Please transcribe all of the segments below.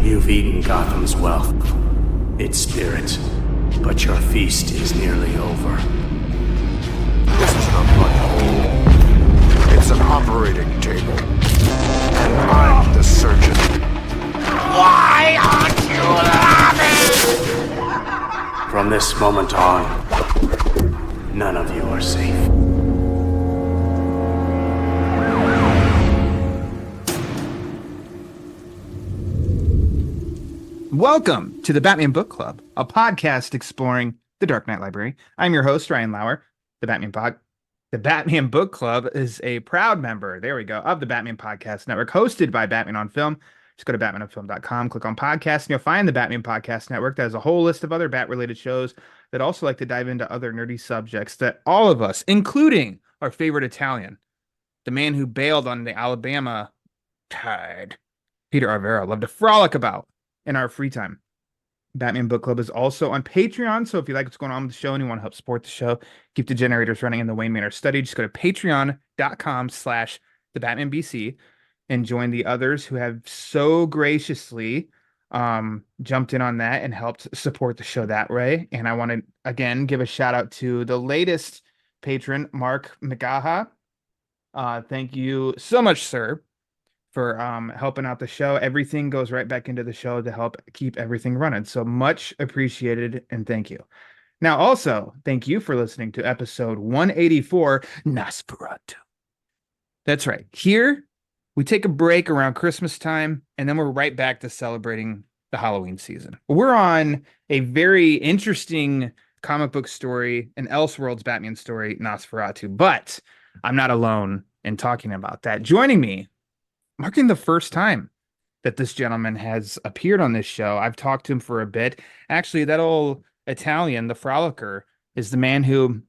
You've eaten Gotham's wealth, its spirit, but your feast is nearly over. This is not my home. It's an operating table. And I'm the surgeon. Why aren't you laughing? From this moment on, none of you are safe. Welcome to the Batman Book Club, a podcast exploring the Dark Knight Library. I'm your host, Ryan Lauer. The Batman Book Club is a proud member, there we go, of the Batman Podcast Network, hosted by Batman on Film. Just go to batmanonfilm.com, click on podcast, and you'll find the Batman Podcast Network that has a whole list of other Bat-related shows that also like to dive into other nerdy subjects that all of us, including our favorite Italian, the man who bailed on the Alabama tide, Peter Arvera, love to frolic about in our free time. Batman Book Club is also on Patreon, so if you like what's going on with the show and you want to help support the show, keep the generators running in the Wayne Manor study, just go to patreon.com/thebatmanbc and join the others who have so graciously jumped in on that and helped support the show that way. And I want to, again, give a shout out to the latest patron, Mark McGaha. Thank you so much, sir, for helping out the show. Everything goes right back into the show to help keep everything running. So much appreciated, and thank you. Now, also, thank you for listening to episode 184, Nosferatu. That's right. Here, we take a break around Christmas time, and then we're right back to celebrating the Halloween season. We're on a very interesting comic book story, an Elseworlds Batman story, Nosferatu. But I'm not alone in talking about that. Joining me, marking the first time that this gentleman has appeared on this show. I've talked to him for a bit. Actually, that old Italian, the frolicker, is the man who,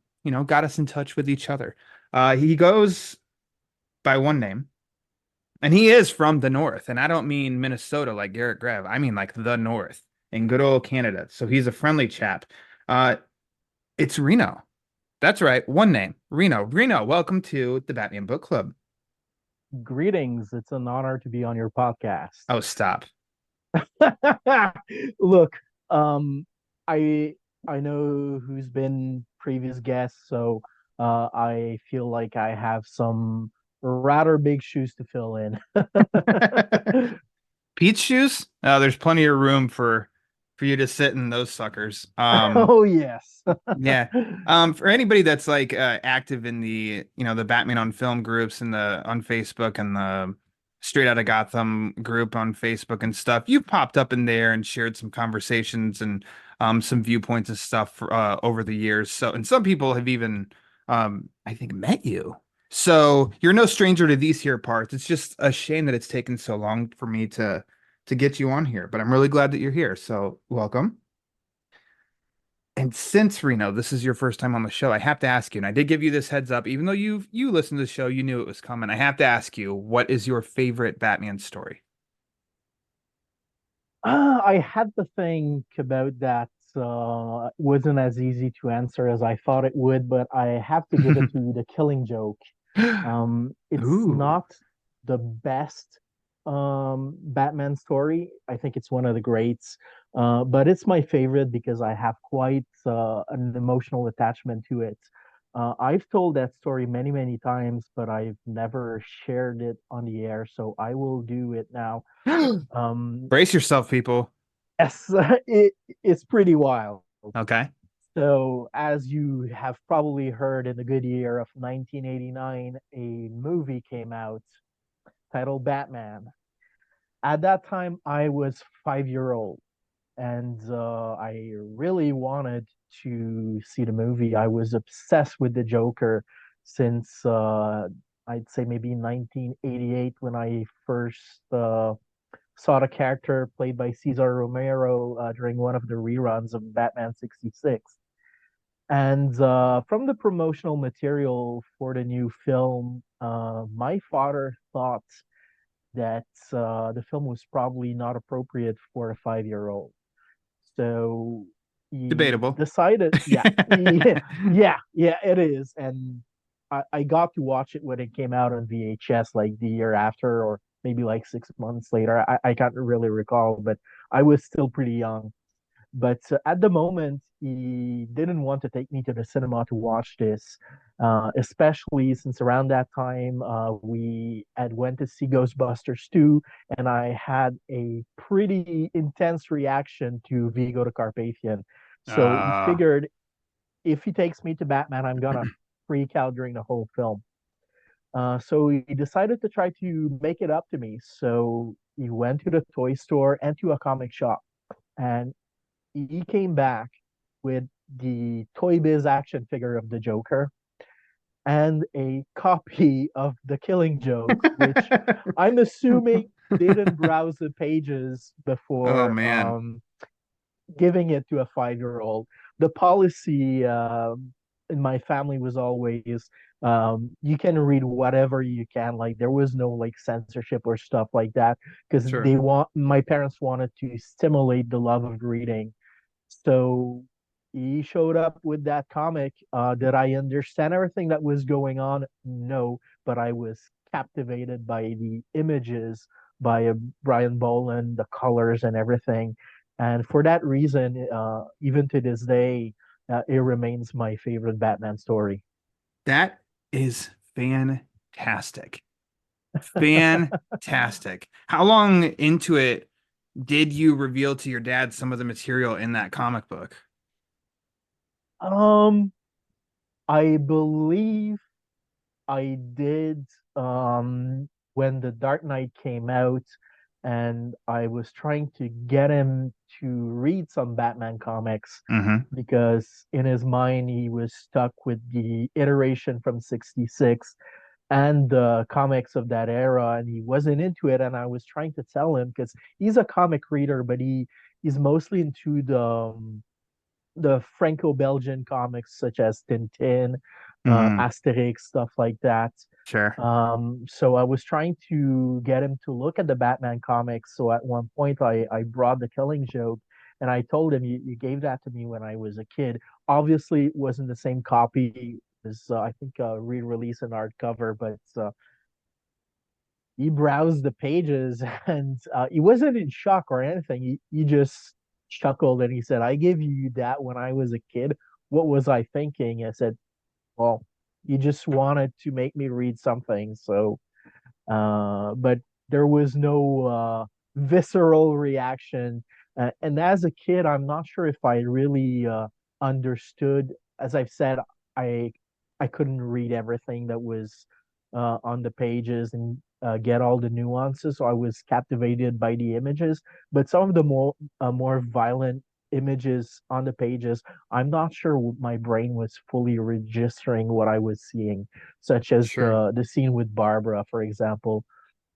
got us in touch with each other. He goes by one name, and he is from the North. And I don't mean Minnesota like Garrett Grev. I mean like the North in good old Canada. So he's a friendly chap. It's Reno. That's right. One name, Reno. Reno, welcome to the Batman Book Club. Greetings. It's an honor to be on your podcast. Oh, stop. Look, I know who's been previous guests, so I feel like I have some rather big shoes to fill in. Pete's shoes? Oh, there's plenty of room for you to sit in those suckers. Oh yes. Yeah. For anybody that's like active in the the Batman on Film groups and on Facebook and the Straight Outta Gotham group on Facebook and stuff, you've popped up in there and shared some conversations and some viewpoints and stuff over the years. So, and some people have even I think met you. So you're no stranger to these here parts. It's just a shame that it's taken so long for me to get you on here, but I'm really glad that you're here. So welcome. And since, Reno, this is your first time on the show, I have to ask you, and I did give you this heads up, even though you listened to the show, you knew it was coming. I have to ask you, what is your favorite Batman story? I had to think about that. Wasn't as easy to answer as I thought it would, but I have to give it to The Killing Joke. It's Ooh. not the best Batman story. I think it's one of the greats, but it's my favorite because I have quite an emotional attachment to it. I've told that story many, many times, but I've never shared it on the air, so I will do it now. Brace yourself, people. Yes, it's pretty wild. Okay. So, as you have probably heard, in the good year of 1989, a movie came out titled Batman. At that time, I was 5 years old, and I really wanted to see the movie. I was obsessed with the Joker since I'd say maybe 1988 when I first saw the character played by Cesar Romero during one of the reruns of Batman 66. And from the promotional material for the new film, my father thought that the film was probably not appropriate for a 5-year-old. So he Debatable. decided, yeah, it is. And I got to watch it when it came out on VHS like the year after, or maybe like 6 months later. I can't really recall, but I was still pretty young. But at the moment, he didn't want to take me to the cinema to watch this, especially since around that time we had went to see Ghostbusters 2, and I had a pretty intense reaction to Vigo the Carpathian. So he Uh, figured if he takes me to Batman, I'm gonna freak out during the whole film. So he decided to try to make it up to me. So he went to the toy store and to a comic shop, and he came back with the Toy Biz action figure of the Joker and a copy of The Killing Joke, which I'm assuming didn't browse the pages oh before man, giving it to a 5-year-old. The policy in my family was always you can read whatever you can. Like there was no like censorship or stuff like that because sure. my parents wanted to stimulate the love of reading. So he showed up with that comic. Did I understand everything that was going on? No, but I was captivated by the images by Brian Boland, the colors and everything. And for that reason, even to this day, it remains my favorite Batman story. That is fantastic. Fantastic. How long into it did you reveal to your dad some of the material in that comic book? Um, I believe I did when The Dark Knight came out, and I was trying to get him to read some Batman comics Mm-hmm. because in his mind he was stuck with the iteration from 66 and the comics of that era, and he wasn't into it. And I was trying to tell him because he's a comic reader, but he's mostly into the Franco-Belgian comics such as Tintin, Mm-hmm. Asterix, stuff like that. Sure. So I was trying to get him to look at the Batman comics. So at one point, I brought The Killing Joke, and I told him, you gave that to me when I was a kid. Obviously, it wasn't the same copy. It was, I think, a re-release in hardcover, but he browsed the pages and he wasn't in shock or anything. He just chuckled and he said, I gave you that when I was a kid. What was I thinking? I said, well, you just wanted to make me read something. So, but there was no visceral reaction. And as a kid, I'm not sure if I really understood. As I've said, I I couldn't read everything that was on the pages and get all the nuances. So I was captivated by the images, but some of the more violent images on the pages, I'm not sure my brain was fully registering what I was seeing, such as Sure. the scene with Barbara, for example.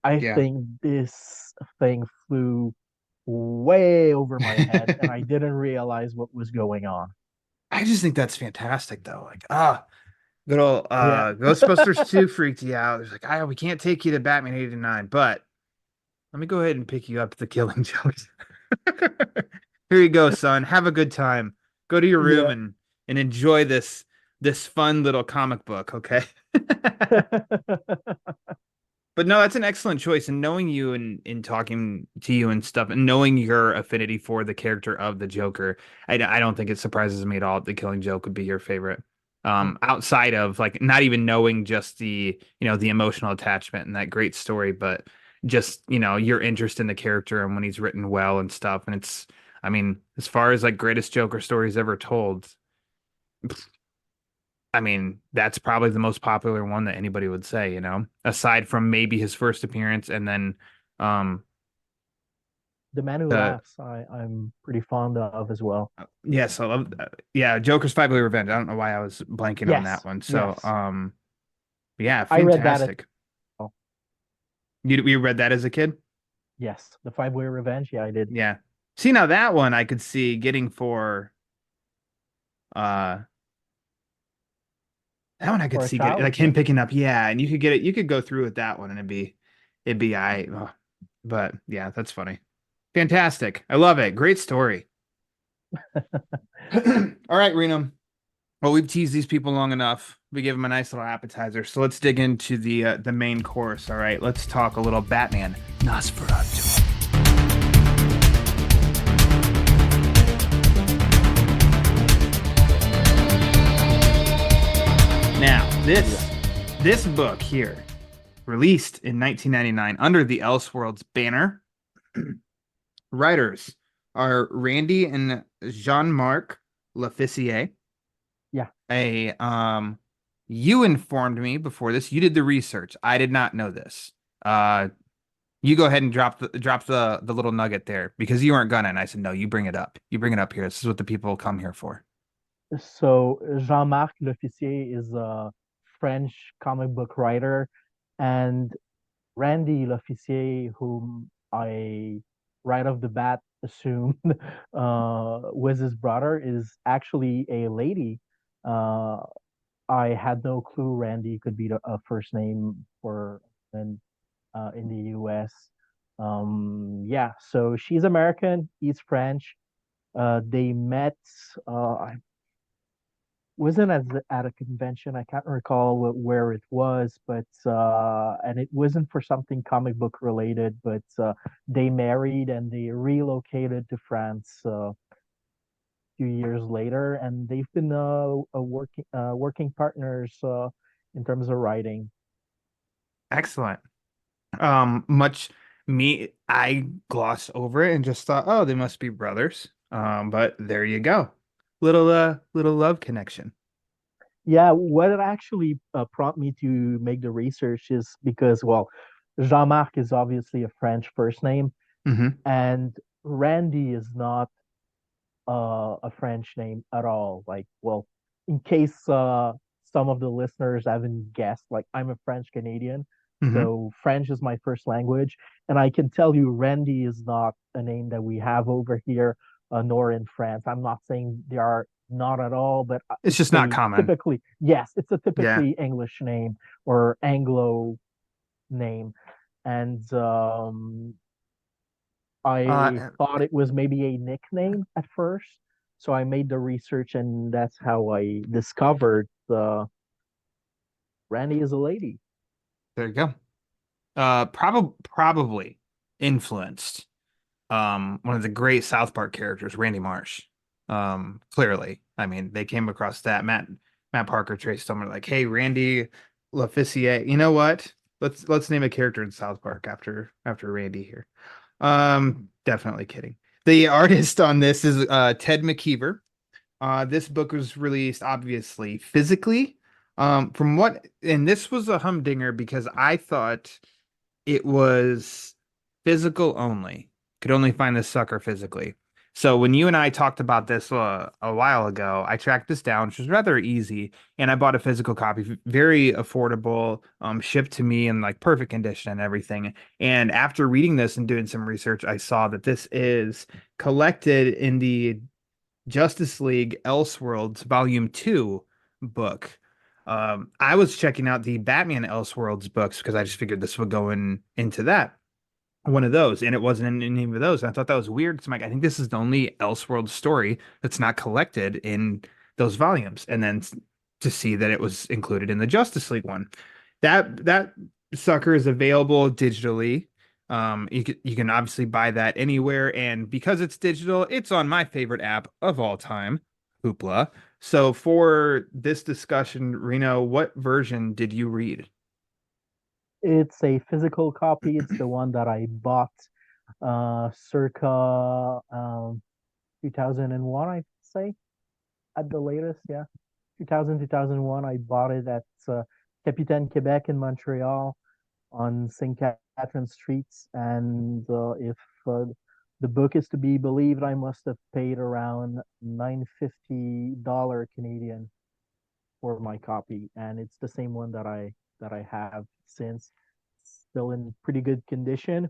I Yeah. think this thing flew way over my head, and I didn't realize what was going on. I just think that's fantastic though. Like, good old Yeah. Ghostbusters 2 freaked you out. It's like, we can't take you to Batman 89, but let me go ahead and pick you up to the Killing Jokes. Here you go, son. Have a good time. Go to your room Yeah. and enjoy this fun little comic book, okay? But no, that's an excellent choice. And knowing you and in talking to you and stuff, and knowing your affinity for the character of the Joker, I don't think it surprises me at all. The Killing Joke would be your favorite. Outside of like not even knowing just the emotional attachment and that great story, but just your interest in the character and when he's written well and stuff. And I mean, as far as like greatest Joker stories ever told, I mean, that's probably the most popular one that anybody would say, aside from maybe his first appearance and then um The Man Who the Laughs, I'm pretty fond of as well. yes, I love yeah, Joker's Five Way Revenge. I don't know why I was blanking on that Yes, one. So yes. yeah, I read that as fantastic. well. You read that as a kid? Yes, the Five Way Revenge. Yeah, I did. Yeah. See, now that one I could see getting for uh that one I could For a see get child. like him Yeah. picking up, yeah, and you could get it, you could go through with that one and it'd be but yeah, that's funny. Fantastic. I love it. Great story. All right, Reno. Well, we've teased these people long enough. We give them a nice little appetizer. So let's dig into the main course. All right, let's talk a little Batman. Nosferatu. Now, this book here, released in 1999 under the Elseworlds banner. Writers are Randy and Jean-Marc Lofficier. Yeah. You informed me before this. You did the research. I did not know this. You go ahead and drop the little nugget there because you weren't gonna. And I said, no, you bring it up. You bring it up here. This is what the people come here for. So Jean-Marc Lofficier is a French comic book writer, and Randy Lofficier, whom I right off the bat assumed was his brother, is actually a lady. Uh, I had no clue Randy could be a first name for in the US. Yeah, so she's American, he's French. They met. I wasn't at a convention. I can't recall where it was, but and it wasn't for something comic book related. But they married and they relocated to France a few years later, and they've been working partners in terms of writing. Excellent. Much me, I glossed over it and just thought, oh, they must be brothers. But there you go. Little love connection. Yeah, what it actually prompted me to make the research is because, well, Jean-Marc is obviously a French first name, Hmm. and Randy is not a French name at all. Like, well, in case some of the listeners haven't guessed, like I'm a French Canadian, Hmm. so French is my first language, and I can tell you Randy is not a name that we have over here, nor in France. I'm not saying they are not at all, but It's it's just not a common. typically, yes, it's a Yeah. typically English name or Anglo name, and I Uh, thought it was maybe a nickname at first. So I made the research, and that's how I discovered Randy is a lady. there you go. Probably influenced one of the great South Park characters, Randy Marsh. Clearly. I mean, they came across that. Matt Parker traced them like, hey, Randy Lofficier. You know what? Let's name a character in South Park after Randy here. Definitely kidding. The artist on this is Ted McKeever. This book was released obviously physically. From what, and this was a humdinger because I thought it was physical only. Could only find this sucker physically. So when you and I talked about this a while ago, I tracked this down, which was rather easy, and I bought a physical copy, very affordable, shipped to me in like perfect condition and everything. And after reading this and doing some research, I saw that this is collected in the Justice League Elseworlds Volume 2 book. I was checking out the Batman Elseworlds books because I just figured this would go into that one of those, and it wasn't in any of those. And I thought that was weird. So I'm like, I think this is the only Elseworlds story that's not collected in those volumes. And then to see that it was included in the Justice League one, that sucker is available digitally. You can obviously buy that anywhere, and because it's digital, it's on my favorite app of all time, Hoopla. So for this discussion, Reno, what version did you read? It's a physical copy. It's the one that I bought circa 2001, I'd say, at the latest. Yeah, 2000, 2001. I bought it at Capitaine Quebec in Montreal on St. Catherine Streets. And if the book is to be believed, I must have paid around $950 Canadian for my copy, and it's the same one that I have since. Still in pretty good condition.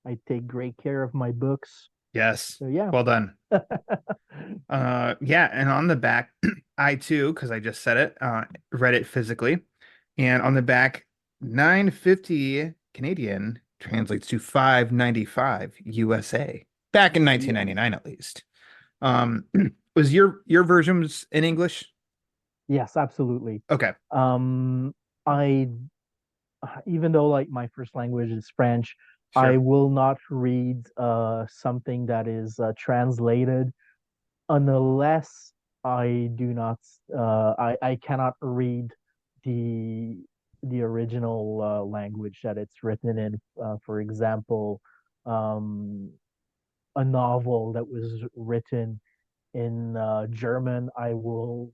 I take great care of my books. Yes. So yeah. Well done. Yeah, and on the back, I too, because I just said it, read it physically. And on the back, 950 Canadian translates to 595 USA. Back in Yeah. 1999 at least. Um, was your version was in English? Yes, absolutely. Okay. Um, I even though like my first language is French, I Sure. will not read something that is translated unless I do not I cannot read the the original language that it's written in. For example, um, a novel that was written in German, I will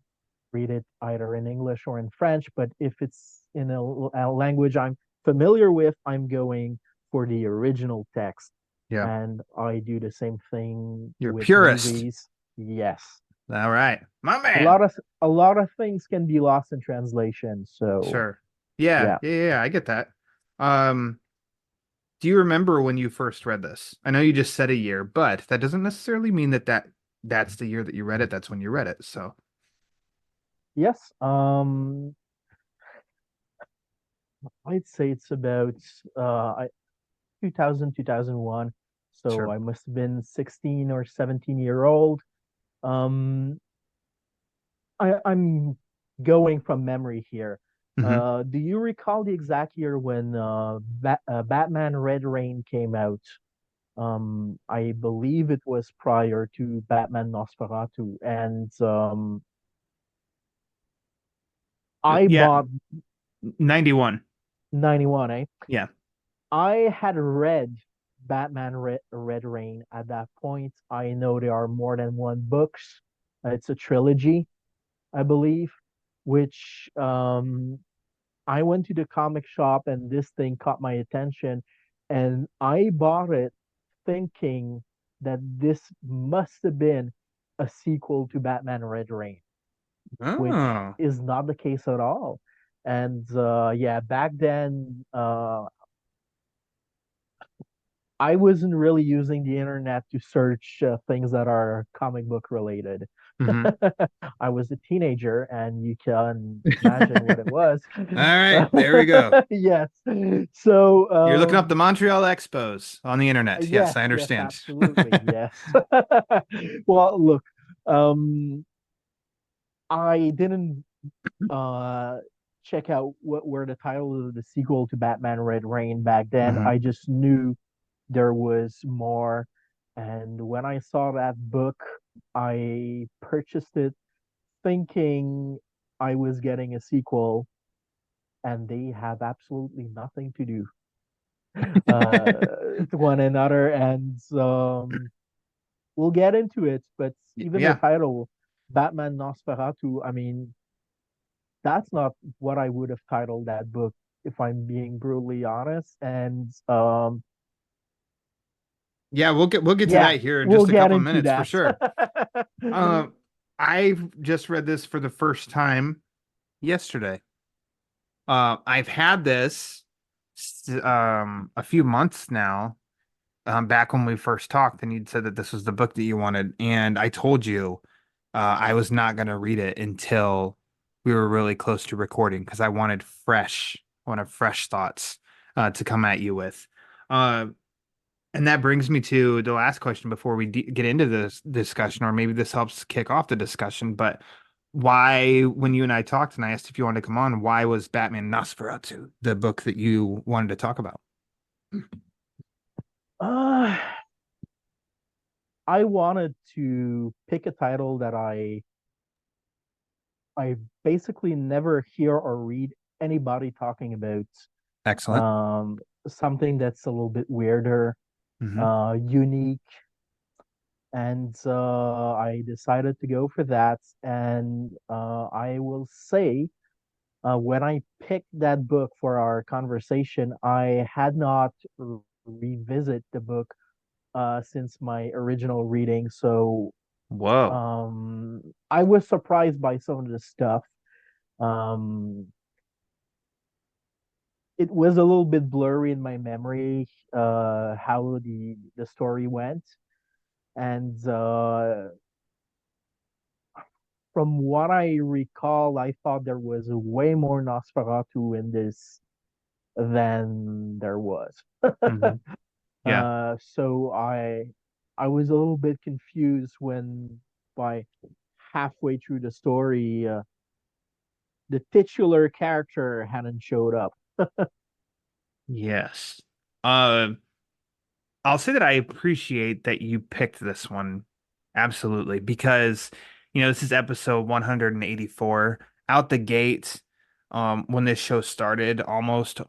read it either in English or in French. But if it's in a language I'm familiar with, I'm going for the original text. Yeah. And I do the same thing You're a with purist. movies. Yes. All right. My A man. lot of a lot of things can be lost in translation. So Sure. Yeah, yeah. yeah, yeah, I get that. Um, do you remember when you first read this? I know you just said a year, but that doesn't necessarily mean that's the year that you read it. That's when you read it. So, Yes. I'd say it's about 2000, 2001. So sure. I must have been 16 or 17-year old. Um, I'm going from memory here. Hmm. Do you recall the exact year when Batman Red Rain came out? I believe it was prior to Batman Nosferatu, and I Yeah, bought 91. 91, eh? Yeah. I had read Batman Red Rain at that point. I know there are more than one books. It's a trilogy, I believe, which I went to the comic shop and this thing caught my attention and I bought it thinking that this must have been a sequel to Batman Red Rain, which Oh. is not the case at all. And yeah, back then I wasn't really using the internet to search things that are comic book related. Hmm. I was a teenager, and you can imagine what it was. All right, there we go. Yes. So, You're looking up the Montreal Expos on the internet. Yes, yes, I yes, understand. absolutely, yes. Well, look, um, I didn't uh check out what were the titles of the sequel to Batman Red Rain back then. Hmm. I just knew there was more. And when I saw that book, I purchased it thinking I was getting a sequel, and they have absolutely nothing to do to one another. And we'll get into it, but even the Yeah. title, Batman Nosferatu, I mean, that's not what I would have titled that book, if I'm being brutally honest. And Yeah, we'll get to yeah, that here in we'll just a get couple of into minutes for that. sure. I've just read this for the first time yesterday. I've had this a few months now. Back when we first talked, and you'd said that this was the book that you wanted, and I told you I was not going to read it until we were really close to recording because I wanted fresh thoughts to come at you with. Uh, and that brings me to the last question before we get into this discussion, or maybe this helps kick off the discussion. But why, when you and I talked and I asked if you wanted to come on, why was Batman Nosferatu the book that you wanted to talk about? uh, I wanted to pick a title that I basically never hear or read anybody talking about. Excellent. Um, Something that's a little bit weirder, Hmm. unique, and I decided to go for that. And I will say, when I picked that book for our conversation, I had not revisit the book since my original reading. So Whoa. I was surprised by some of the stuff. Um, it was a little bit blurry in my memory how the story went, and from what I recall, I thought there was way more Nosferatu in this than there was. Hmm. Yeah. So I was a little bit confused when by halfway through the story. the titular character hadn't showed up. Yes. Uh, I'll say that I appreciate that you picked this one. Absolutely. Because, this is episode 184. Out the gate, when this show started almost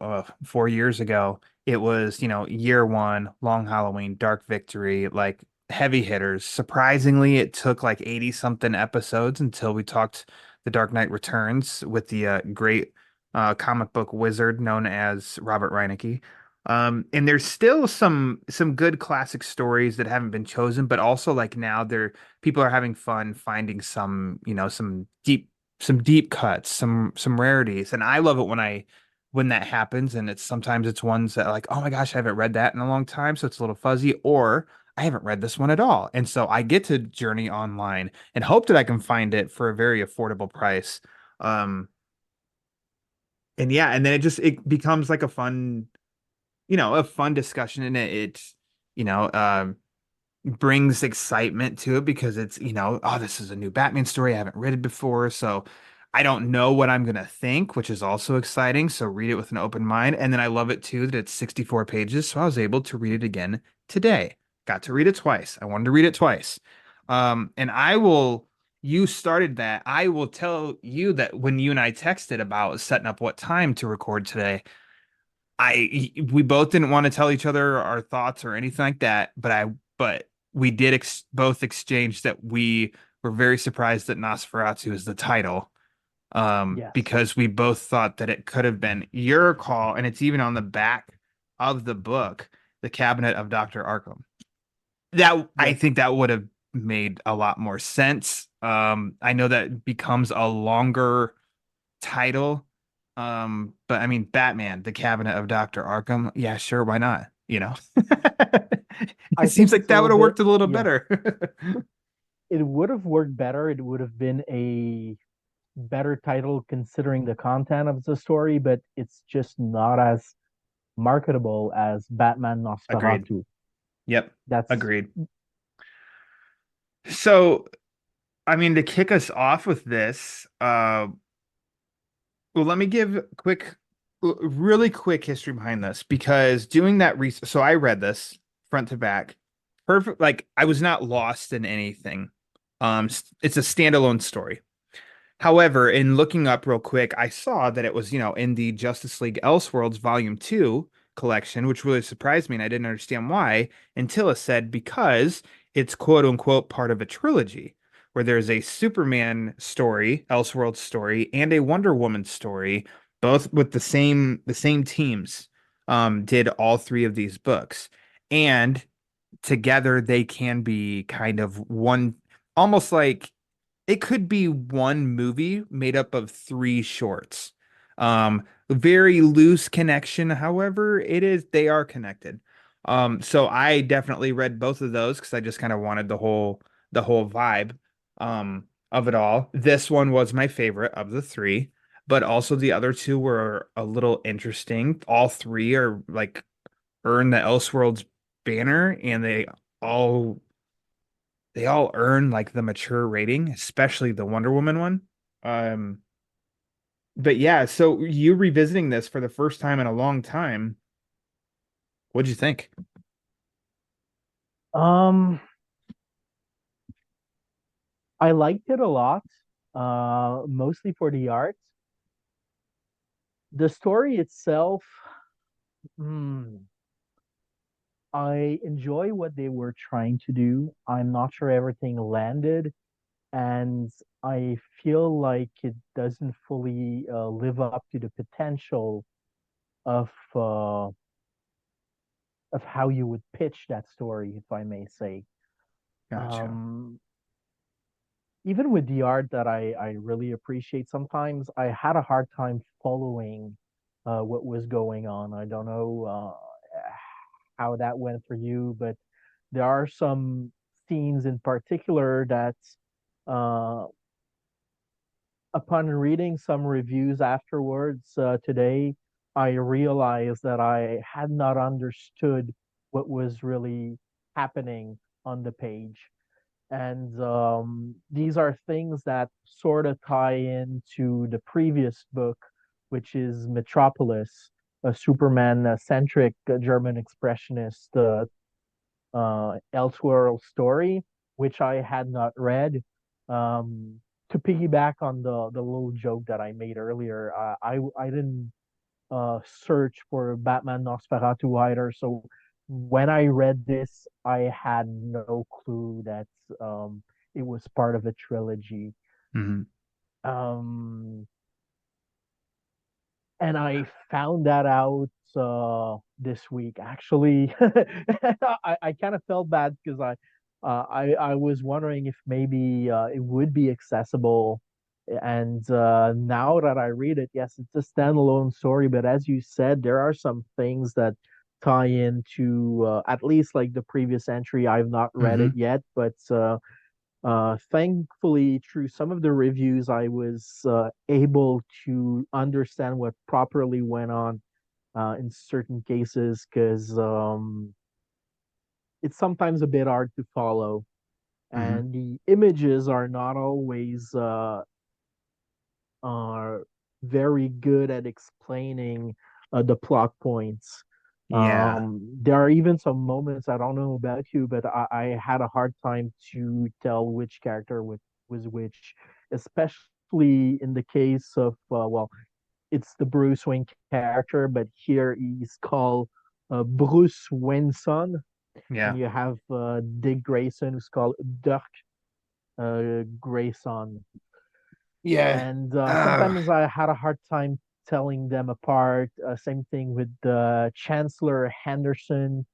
4 years ago, it was, year one, Long Halloween, Dark Victory, like heavy hitters. Surprisingly, it took like 80 something episodes until we talked The Dark Knight Returns with the great comic book wizard known as Robert Reinecke. And there's still some good classic stories that haven't been chosen, but also like now people are having fun finding some deep cuts, some rarities. And I love it when that happens. And sometimes it's ones that like, oh my gosh, I haven't read that in a long time, so it's a little fuzzy, or I haven't read this one at all. And so I get to journey online and hope that I can find it for a very affordable price. Um, and yeah, and then it becomes like a fun discussion, and it you know brings excitement to it because it's oh, this is a new Batman story, I haven't read it before, so I don't know what I'm gonna think, which is also exciting. So read it with an open mind. And then I love it too that it's 64 pages, so I was able to read it again today. Got to read it twice. I wanted to read it twice. And you started that. I will tell you that when you and I texted about setting up what time to record today, we both didn't want to tell each other our thoughts or anything like that, but we did both exchange that we were very surprised that Nosferatu is the title, Yes. because we both thought that it could have been your call, and it's even on the back of the book, The Cabinet of Dr. Arkham. That I Yes. think that would have made a lot more sense. I know that becomes a longer title. But I mean, Batman, The Cabinet of Dr. Arkham. Yeah, sure, why not? It I seems think like it's a that little would have bit, worked a little yeah, better. it would have worked better. It would have been a better title considering the content of the story, but it's just not as marketable as Batman Agreed. Nosferatu. Yep, That's agreed. So, I mean, to kick us off with this, well, let me give really quick history behind this, because doing that research, so I read this front to back, perfect. Like I was not lost in anything. It's a standalone story. However, in looking up real quick, I saw that it was, in the Justice League Elseworlds Volume 2 collection, which really surprised me, and I didn't understand why until it said because it's quote unquote part of a trilogy where there's a Superman story, Elseworlds story, and a Wonder Woman story, both with the same teams, did all three of these books. And together they can be kind of one, almost like it could be one movie made up of three shorts. Very loose connection, however, they are connected. So I definitely read both of those because I just kind of wanted the whole vibe of it all. This one was my favorite of the three, but also the other two were a little interesting. All three are like earn the Elseworlds banner, and all they all earn like the mature rating, especially the Wonder Woman one. Um, but yeah, so you revisiting this for the first time in a long time, what'd you think? um I liked it a lot, mostly for the art. The story itself, hmm, I enjoy what they were trying to do. I'm not sure everything landed, and I feel like it doesn't fully live up to the potential of uh, of how you would pitch that story, if I may say. Gotcha. Um, Even with the art that I really appreciate, sometimes I had a hard time following what was going on. I don't know how that went for you, but there are some scenes in particular that, uh, upon reading some reviews afterwards today, I realized that I had not understood what was really happening on the page. And these are things that sort of tie into the previous book, which is Metropolis, a Superman-centric German expressionist Elseworlds story, which I had not read. Um, to piggyback on the little joke that I made earlier, I didn't search for Batman Nosferatu either. So when I read this, I had no clue that um, it was part of a trilogy. Mhm. Um, and I found that out this week. Actually, I kind of felt bad because I was wondering if maybe it would be accessible. And now that I read it, yes, it's a standalone story. But as you said, there are some things that tie into at least like the previous entry. I've not read it Mhm. yet, but thankfully, through some of the reviews, I was able to understand what properly went on in certain cases because it's sometimes a bit hard to follow, Mhm. and the images are not always are very good at explaining the plot points. Yeah. There are even some moments, I don't know about you, but I had a hard time to tell which character was which, especially in the case of, well, it's the Bruce Wayne character, but here he's called Bruce Wayneson, and Yeah. you have Dick Grayson, who's called Dirk Grayson. Yeah. And Uh, sometimes I had a hard time telling them apart. Same thing with the Chancellor Henderson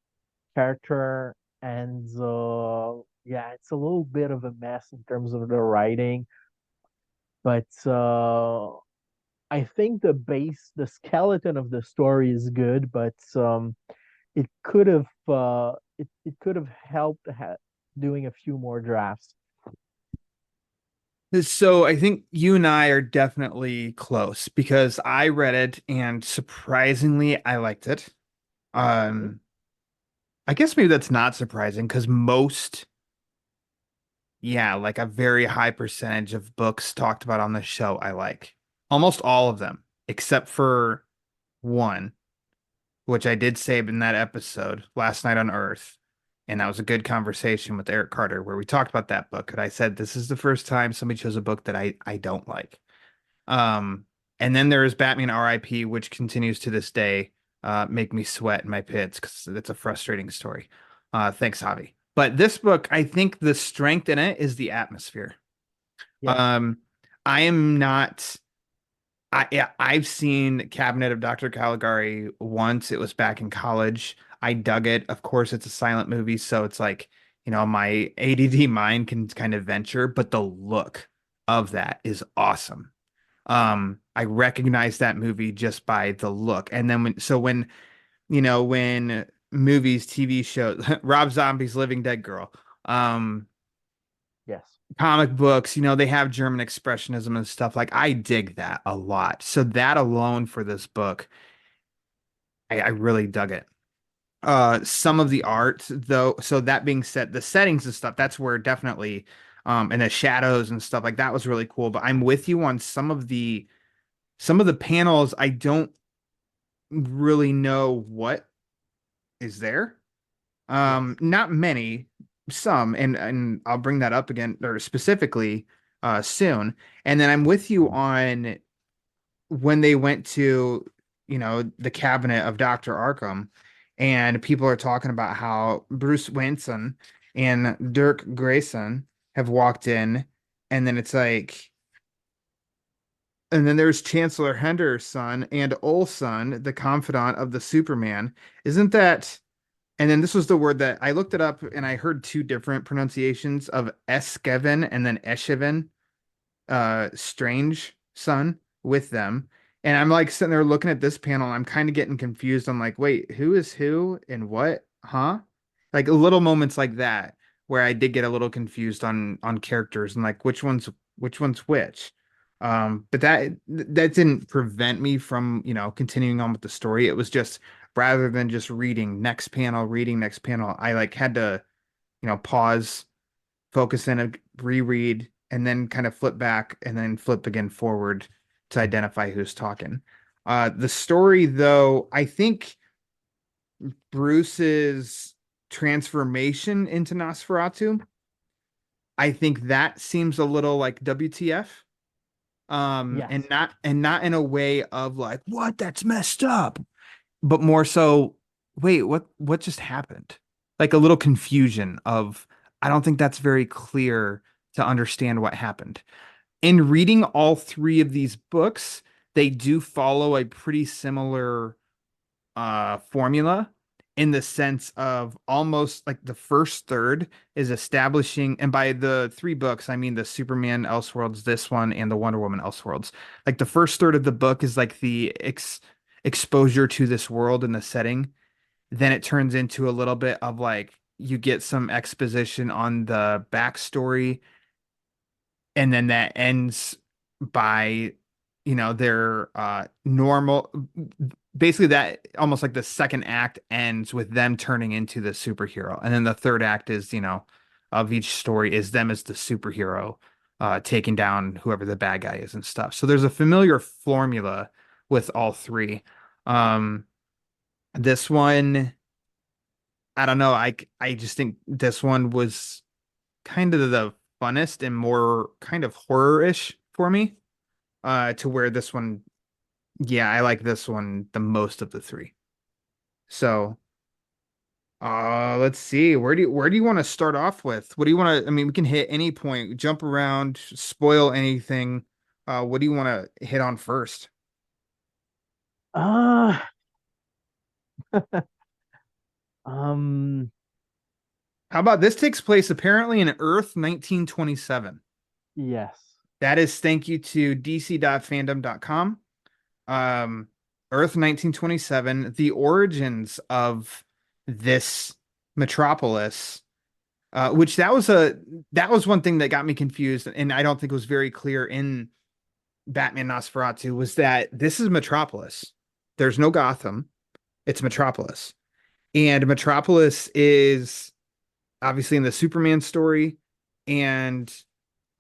character, and yeah, it's a little bit of a mess in terms of the writing. But I think the skeleton of the story is good, but it could have helped doing a few more drafts. so I think you and I are definitely close because I read it and surprisingly I liked it. Mhm. Um, I guess maybe that's not surprising because yeah, like a very high percentage of books talked about on the show I like. Almost all of them, except for one, which I did say in that episode, Last Night on Earth. And that was a good conversation with Eric Carter where we talked about that book. And I said, this is the first time somebody chose a book that I don't like. Um, and then there is Batman R.I.P., which continues to this day make me sweat in my pits because it's a frustrating story. Thanks, Javi. But this book, I think the strength in it is the atmosphere. Yes. Um, I am not. Yeah, I've seen Cabinet of Dr. Caligari once. It was back in college. I dug it. Of course, it's a silent movie, so it's like, my ADD mind can kind of venture, but the look of that is awesome. I recognize that movie just by the look. And then when movies, TV shows, Rob Zombie's Living Dead Girl, um, Yes. comic books, they have German expressionism and stuff. Like I dig that a lot. So that alone for this book, I really dug it. Some of the art though, so that being said, the settings and stuff, that's where definitely and the shadows and stuff like that was really cool. But I'm with you on some of the panels, I don't really know what is there. Yes. Not many, some, and I'll bring that up again or specifically soon. And then I'm with you on when they went to, the cabinet of Dr. Arkham, and people are talking about how Bruce Wayne and Dirk Grayson have walked in, and then it's like, and then there's Chancellor Henderson and Olson, the confidant of the Superman. Isn't that? And then this was the word that I looked it up and I heard two different pronunciations of Eskeven and then Esheven, strange son with them. And I'm like sitting there looking at this panel and I'm kind of getting confused. I'm like, wait, who is who and what? Huh? Like little moments like that where I did get a little confused on characters and like which one's which. But that didn't prevent me from, continuing on with the story. It was just rather than just reading next panel, I like had to, pause focus in, a reread, and then kind of flip back and then flip again forward to identify who's talking. The story, though, I think Bruce's transformation into Nosferatu, I think that seems a little like WTF. Yes. And not in a way of like, what, that's messed up, but more so, wait, what just happened? Like a little confusion of, I don't think that's very clear to understand what happened. In reading all three of these books, they do follow a pretty similar formula, in the sense of almost like the first third is establishing, and by the three books I mean the Superman Elseworlds, this one, and the Wonder Woman Elseworlds. Like the first third of the book is like the exposure to this world and the setting. Then it turns into a little bit of like, you get some exposition on the backstory, and then that ends by, their normal, basically that almost like the second act ends with them turning into the superhero, and then the third act is, of each story is them as the superhero, taking down whoever the bad guy is and stuff. So there's a familiar formula with all three. This one, I don't know, I just think this one was kind of the funnest and more kind of horror-ish for me, to where this one, yeah, I like this one the most of the three. So, let's see. Where do you want to start off with? What do you want to, I mean, we can hit any point, jump around, spoil anything. What do you want to hit on first? Uh um How about this takes place apparently in Earth 1927. yes. That is thank you to dc.fandom.com. Um, Earth 1927, the origins of this metropolis, which that was one thing that got me confused, and I don't think was very clear in Batman Nosferatu, was that this is Metropolis. There's no Gotham, it's Metropolis. And Metropolis is obviously in the Superman story, and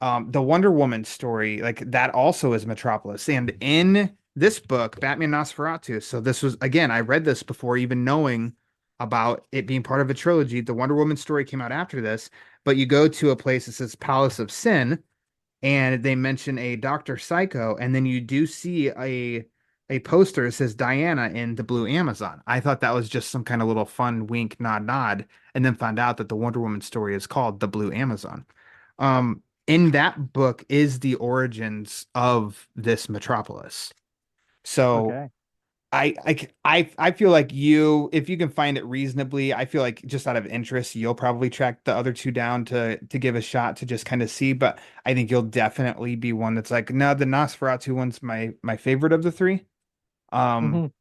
the Wonder Woman story, like that also is Metropolis. And in this book, Batman Nosferatu, so this was, again, I read this before even knowing about it being part of a trilogy. The Wonder Woman story came out after this, but you go to a place that says Palace of Sin, and they mention a Dr. Psycho, and then you do see a poster that says Diana in the Blue Amazon. I thought that was just some kind of little fun wink, nod, nod, and then found out that the Wonder Woman story is called The Blue Amazon. In that book is the origins of this metropolis. So Okay. I feel like you, if you can find it reasonably, I feel like just out of interest, you'll probably track the other two down to give a shot to just kind of see. But I think you'll definitely be one that's like, no, the Nosferatu one's my favorite of the three. Um, Mhm.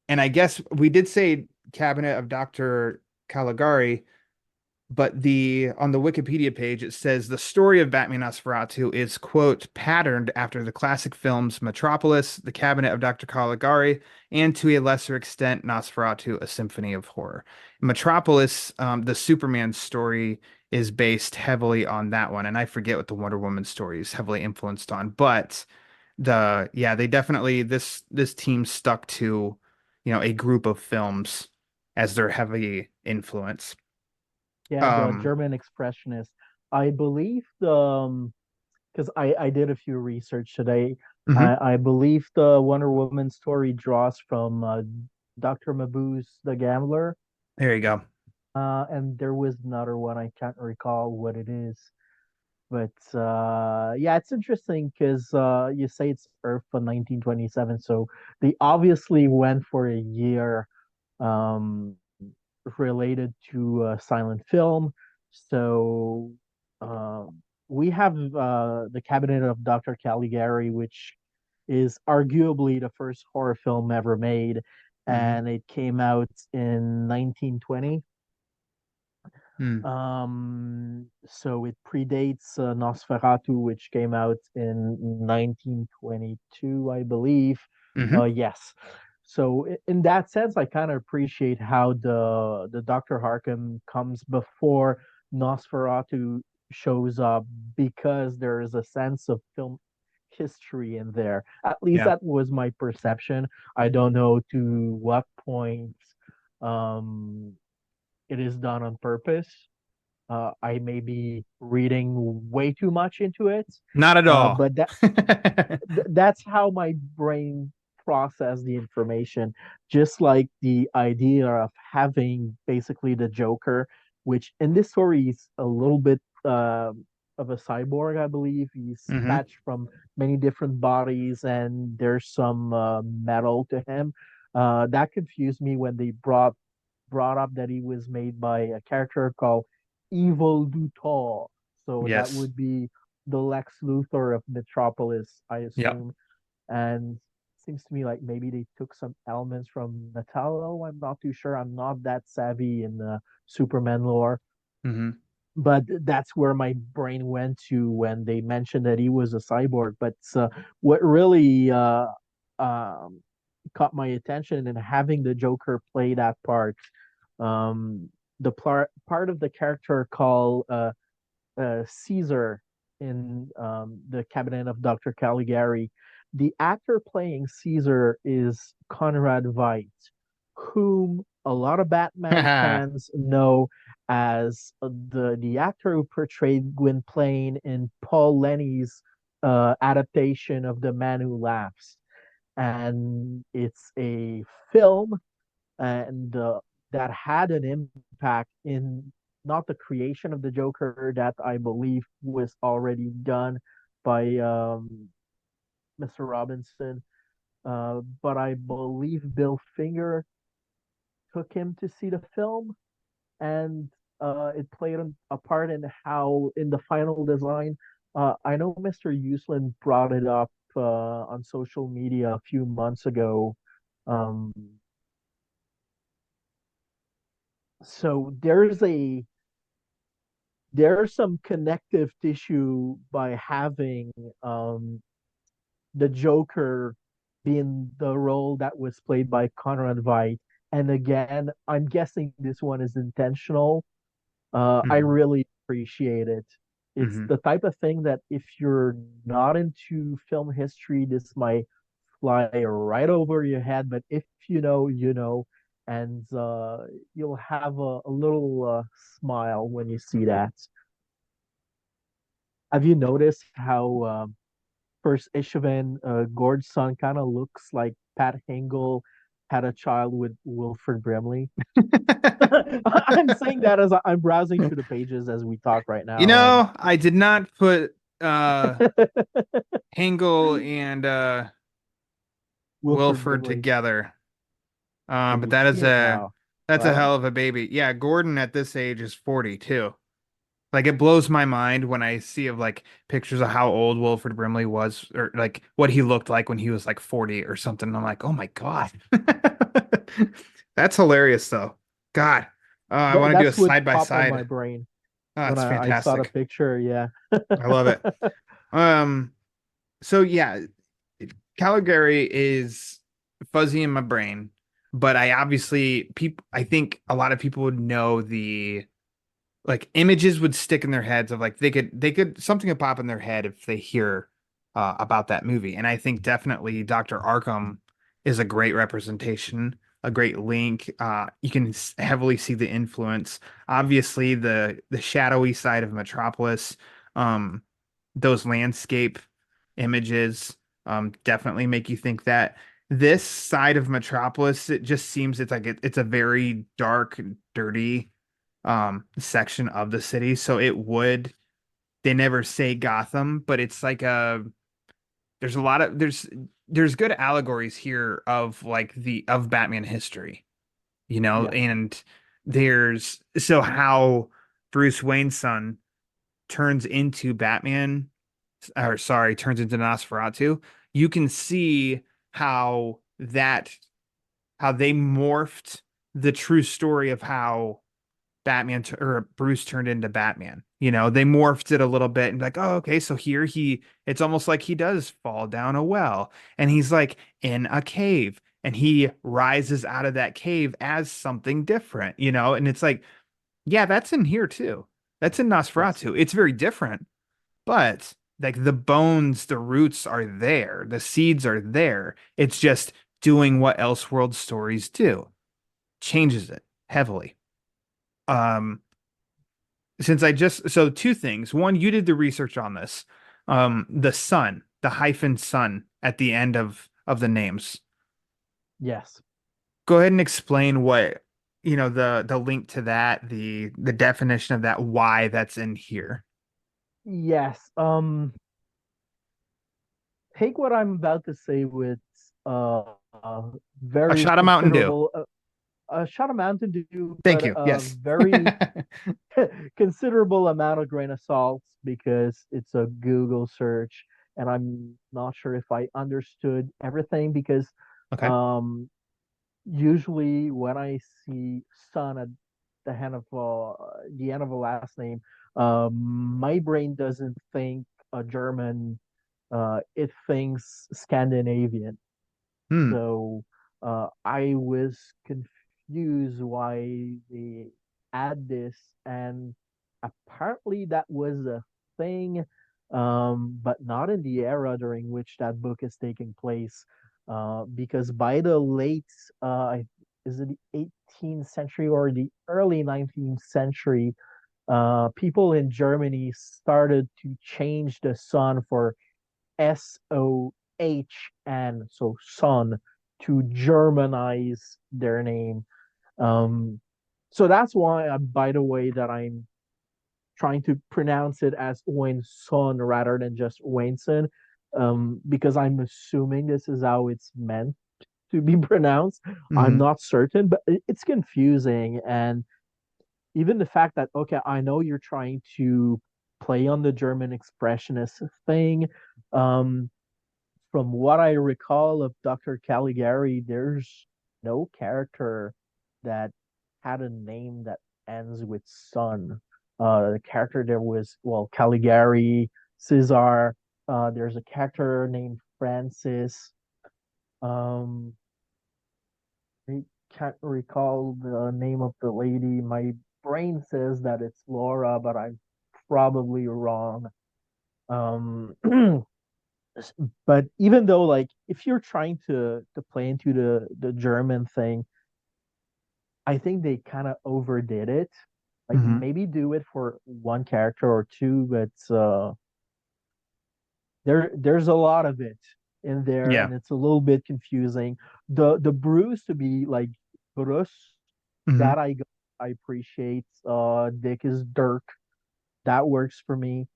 and I guess we did say Cabinet of Dr. Caligari, but the on the Wikipedia page it says the story of Batman Nosferatu is, quote, patterned after the classic films Metropolis, The Cabinet of Dr. Caligari, and to a lesser extent Nosferatu, A Symphony of Horror. Metropolis, the Superman story is based heavily on that one, and I forget what the Wonder Woman story is heavily influenced on, but they definitely, this team stuck to, a group of films as their heavy influence. Yeah, the Um, German expressionist. I believe the because I did a few research today. mhm. I believe the Wonder Woman story draws from Dr. Mabuse the Gambler. There you go. And there was another one, I can't recall what it is. But yeah, it's interesting because you say it's Earth for 1927, so they obviously went for a year um, related to silent film. So we have the Cabinet of Dr. Caligari, which is arguably the first horror film ever made, Mhm. and it came out in 1920. Mm. So it predates Nosferatu, which came out in 1922, I believe. Mhm. Yes. So in that sense, I kind of appreciate how the Dr. Harkham comes before Nosferatu shows up because there is a sense of film history in there. At least Yeah. that was my perception. I don't know to what point um, it is done on purpose. I may be reading way too much into it, Not at all. but that's how my brain process the information. Just like the idea of having basically the Joker, which in this story is a little bit of a cyborg, I believe. He's Hmm. patched from many different bodies, and there's some metal to him. That confused me when they brought up that he was made by a character called Evil Dutor. So that Yes. would be the Lex Luthor of Metropolis, I Yep. assume. And seems to me like maybe they took some elements from Metallo. I'm not too sure. I'm not that savvy in Superman lore, Hmm. but that's where my brain went to when they mentioned that he was a cyborg. But what really um, caught my attention and having the Joker play that part, um, the part of the character called Caesar in the Cabinet of Dr. Caligari. The actor playing Caesar is Conrad Veidt, whom a lot of Batman fans know as the actor who portrayed Gwynplaine in Paul Lenny's adaptation of The Man Who Laughs. And it's a film and that had an impact in not the creation of the Joker that I believe was already done by Mr. Robinson, but I believe Bill Finger took him to see the film, and it played a part in how in the final design. I know Mr. Uslan brought it up on social media a few months ago. Um, so there's some connective tissue by having um, the Joker being the role that was played by Conrad Veidt. And again, I'm guessing this one is intentional. I Hmm. really appreciate it. It's Hmm. the type of thing that if you're not into film history, this might fly right over your head. But if you know, you know, and you'll have a little smile when you see that. Have you noticed how first Ishvan Gord's son kind of looks like Pat Hingle had a child with Wilford Brimley? I'm saying that as I'm browsing through the pages as we talk right You now, and know, I did not put Hingle and Wilford Wilford Brimley. together. Can But you see it now? that's a Well, hell of a baby. Yeah, Gordon at this age is 42. Like it blows my mind when I see of like pictures of how old Wilford Brimley was or like what he looked like when he was like 40 or something. I'm like, oh my God. That's hilarious though. God. I want to do a that's what side by popped on my side. brain Oh, when it's I saw the fantastic. picture. Yeah. I love it. Um, so yeah, Caligari is fuzzy in my brain, but I obviously people I think a lot of people would know the like images would stick in their heads of like they could something would pop in their head if they hear about that movie. And I think definitely Dr. Arkham is a great representation, a great link. You can heavily see the influence. Obviously, the shadowy side of Metropolis, um, those landscape images definitely make you think that this side of Metropolis, it just seems it's like it's a very dark, dirty section of the city. So it would they never say Gotham, but it's like a there's a lot of there's good allegories here of like the of Batman history, you know, Yeah. and there's so how Bruce Wayne's son turns into Batman or sorry, turns into Nosferatu, you can see how how they morphed the true story of how or Bruce turned into Batman. You know, they morphed it a little bit and like, oh, okay, so here it's almost like he does fall down a well and he's like in a cave and he rises out of that cave as something different, you know, and it's like, yeah, that's in here too. That's in Yes. Nosferatu. It's very different, but like the bones, the roots are there, the seeds are there. It's just doing what Elseworld stories do, changes it heavily. Um, since I just so two things. One, you did the research on this. The sun, the hyphen sun at the end of the names. Yes. Go ahead and explain what the link to that, the definition of that, why that's in here. Yes. Take what I'm about to say with uh, a A very shot of Mountain Dew. considerable a shot of Mountain Dew, Thank but you. a Yes. very considerable amount of grain of salt because it's a Google search, and I'm not sure if I understood everything because Okay. um, usually when I see son at the end of a last name, my brain doesn't think a German, it thinks Scandinavian. Hmm. So I was confused why they add this, and apparently that was a thing, but not in the era during which that book is taking place. Because by the late, is it the 18th century or the early 19th century, people in Germany started to change the sun for SOHN, so son, to Germanize their name. Um, so that's why, by the way, that I'm trying to pronounce it as Owenson rather than just Owenson, because I'm assuming this is how it's meant to be pronounced. I'm Hmm. not certain, but it's confusing. And even the fact that, okay, I know you're trying to play on the German expressionist thing. Um, from what I recall of Dr. Caligari, there's no character that had a name that ends with son. The character there was, well, Caligari, Caesar. There's a character named Francis. Um, I can't recall the name of the lady. My brain says that it's Laura, but I'm probably wrong. Um, but even though, like, if you're trying to play into the German thing, I think they kind of overdid it. Like, Hmm. maybe do it for one character or two, but there's a lot of it in there, Yeah. and it's a little bit confusing. The Bruce to be like Bruce, Hmm. that I appreciate. Dick is Dirk, that works for me.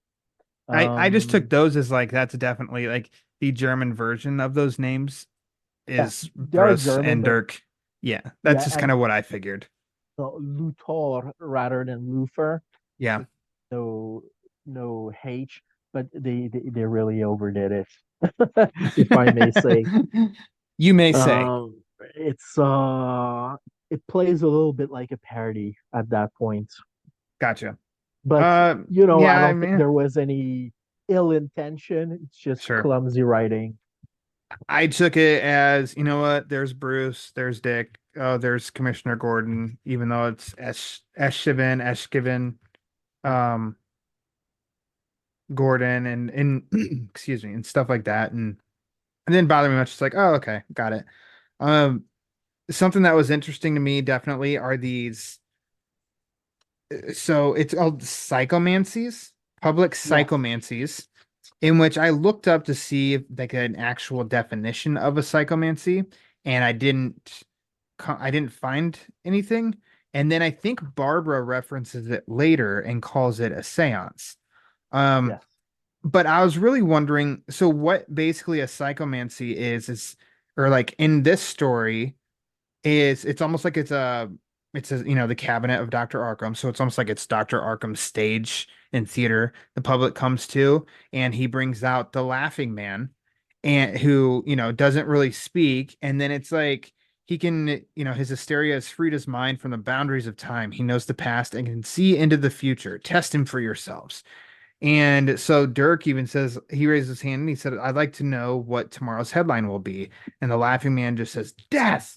I just took Um, those as like that's definitely like the German version of those names yeah, is they are Bruce German, and but Dirk. Yeah, that's yeah, just kind and of what I figured. Luthor rather than Luther. Yeah. No, no H, but they really overdid it, if I may say. You may say. Um, it's it plays a little bit like a parody at that point. Gotcha. But I Yeah, don't think man. there was any ill intention. It's just Sure. clumsy writing. I took it as, you know what? There's Bruce, there's Dick, oh, there's Commissioner Gordon, even though it's Eshkiven, um, Gordon, and excuse me, and stuff like that, and it didn't bother me much. It's like, oh, okay, got it. Um, Something that was interesting to me definitely are these. So it's called psychomancies, public Yes, psychomancies, in which I looked up to see if, like an actual definition of a psychomancy, and I didn't find anything. And then I think Barbara references it later and calls it a seance. Um, yes, but I was really wondering, so what basically a psychomancy is, or like in this story, is it's almost like it's a the cabinet of Dr. Arkham. So it's almost like it's Dr. Arkham's stage in theater the public comes to, and he brings out the laughing man and who, doesn't really speak. And then it's like he can, his hysteria has freed his mind from the boundaries of time. He knows the past and can see into the future. Test him for yourselves. And so Dirk even says, he raises his hand and he said, I'd like to know what tomorrow's headline will be. And the laughing man just says, death.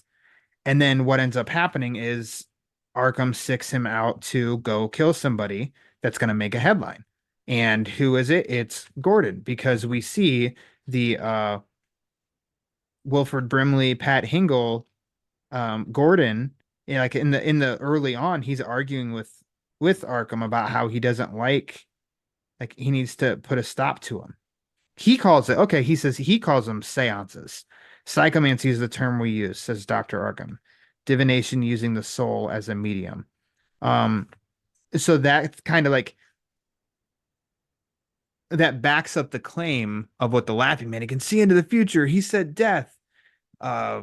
And then what ends up happening is Arkham sicks him out to go kill somebody that's going to make a headline. And who is it? It's Gordon, because we see the Wilford Brimley, Pat Hingle, Gordon, like in the early on, he's arguing with Arkham about how he doesn't like he needs to put a stop to him. He calls it, okay, he says he calls them seances. Psychomancy is the term we use, says Dr. Arkham. Divination using the soul as a medium. Um, so that kind of like that backs up the claim of what the Laughing Man, he can see into the future. He said death, uh,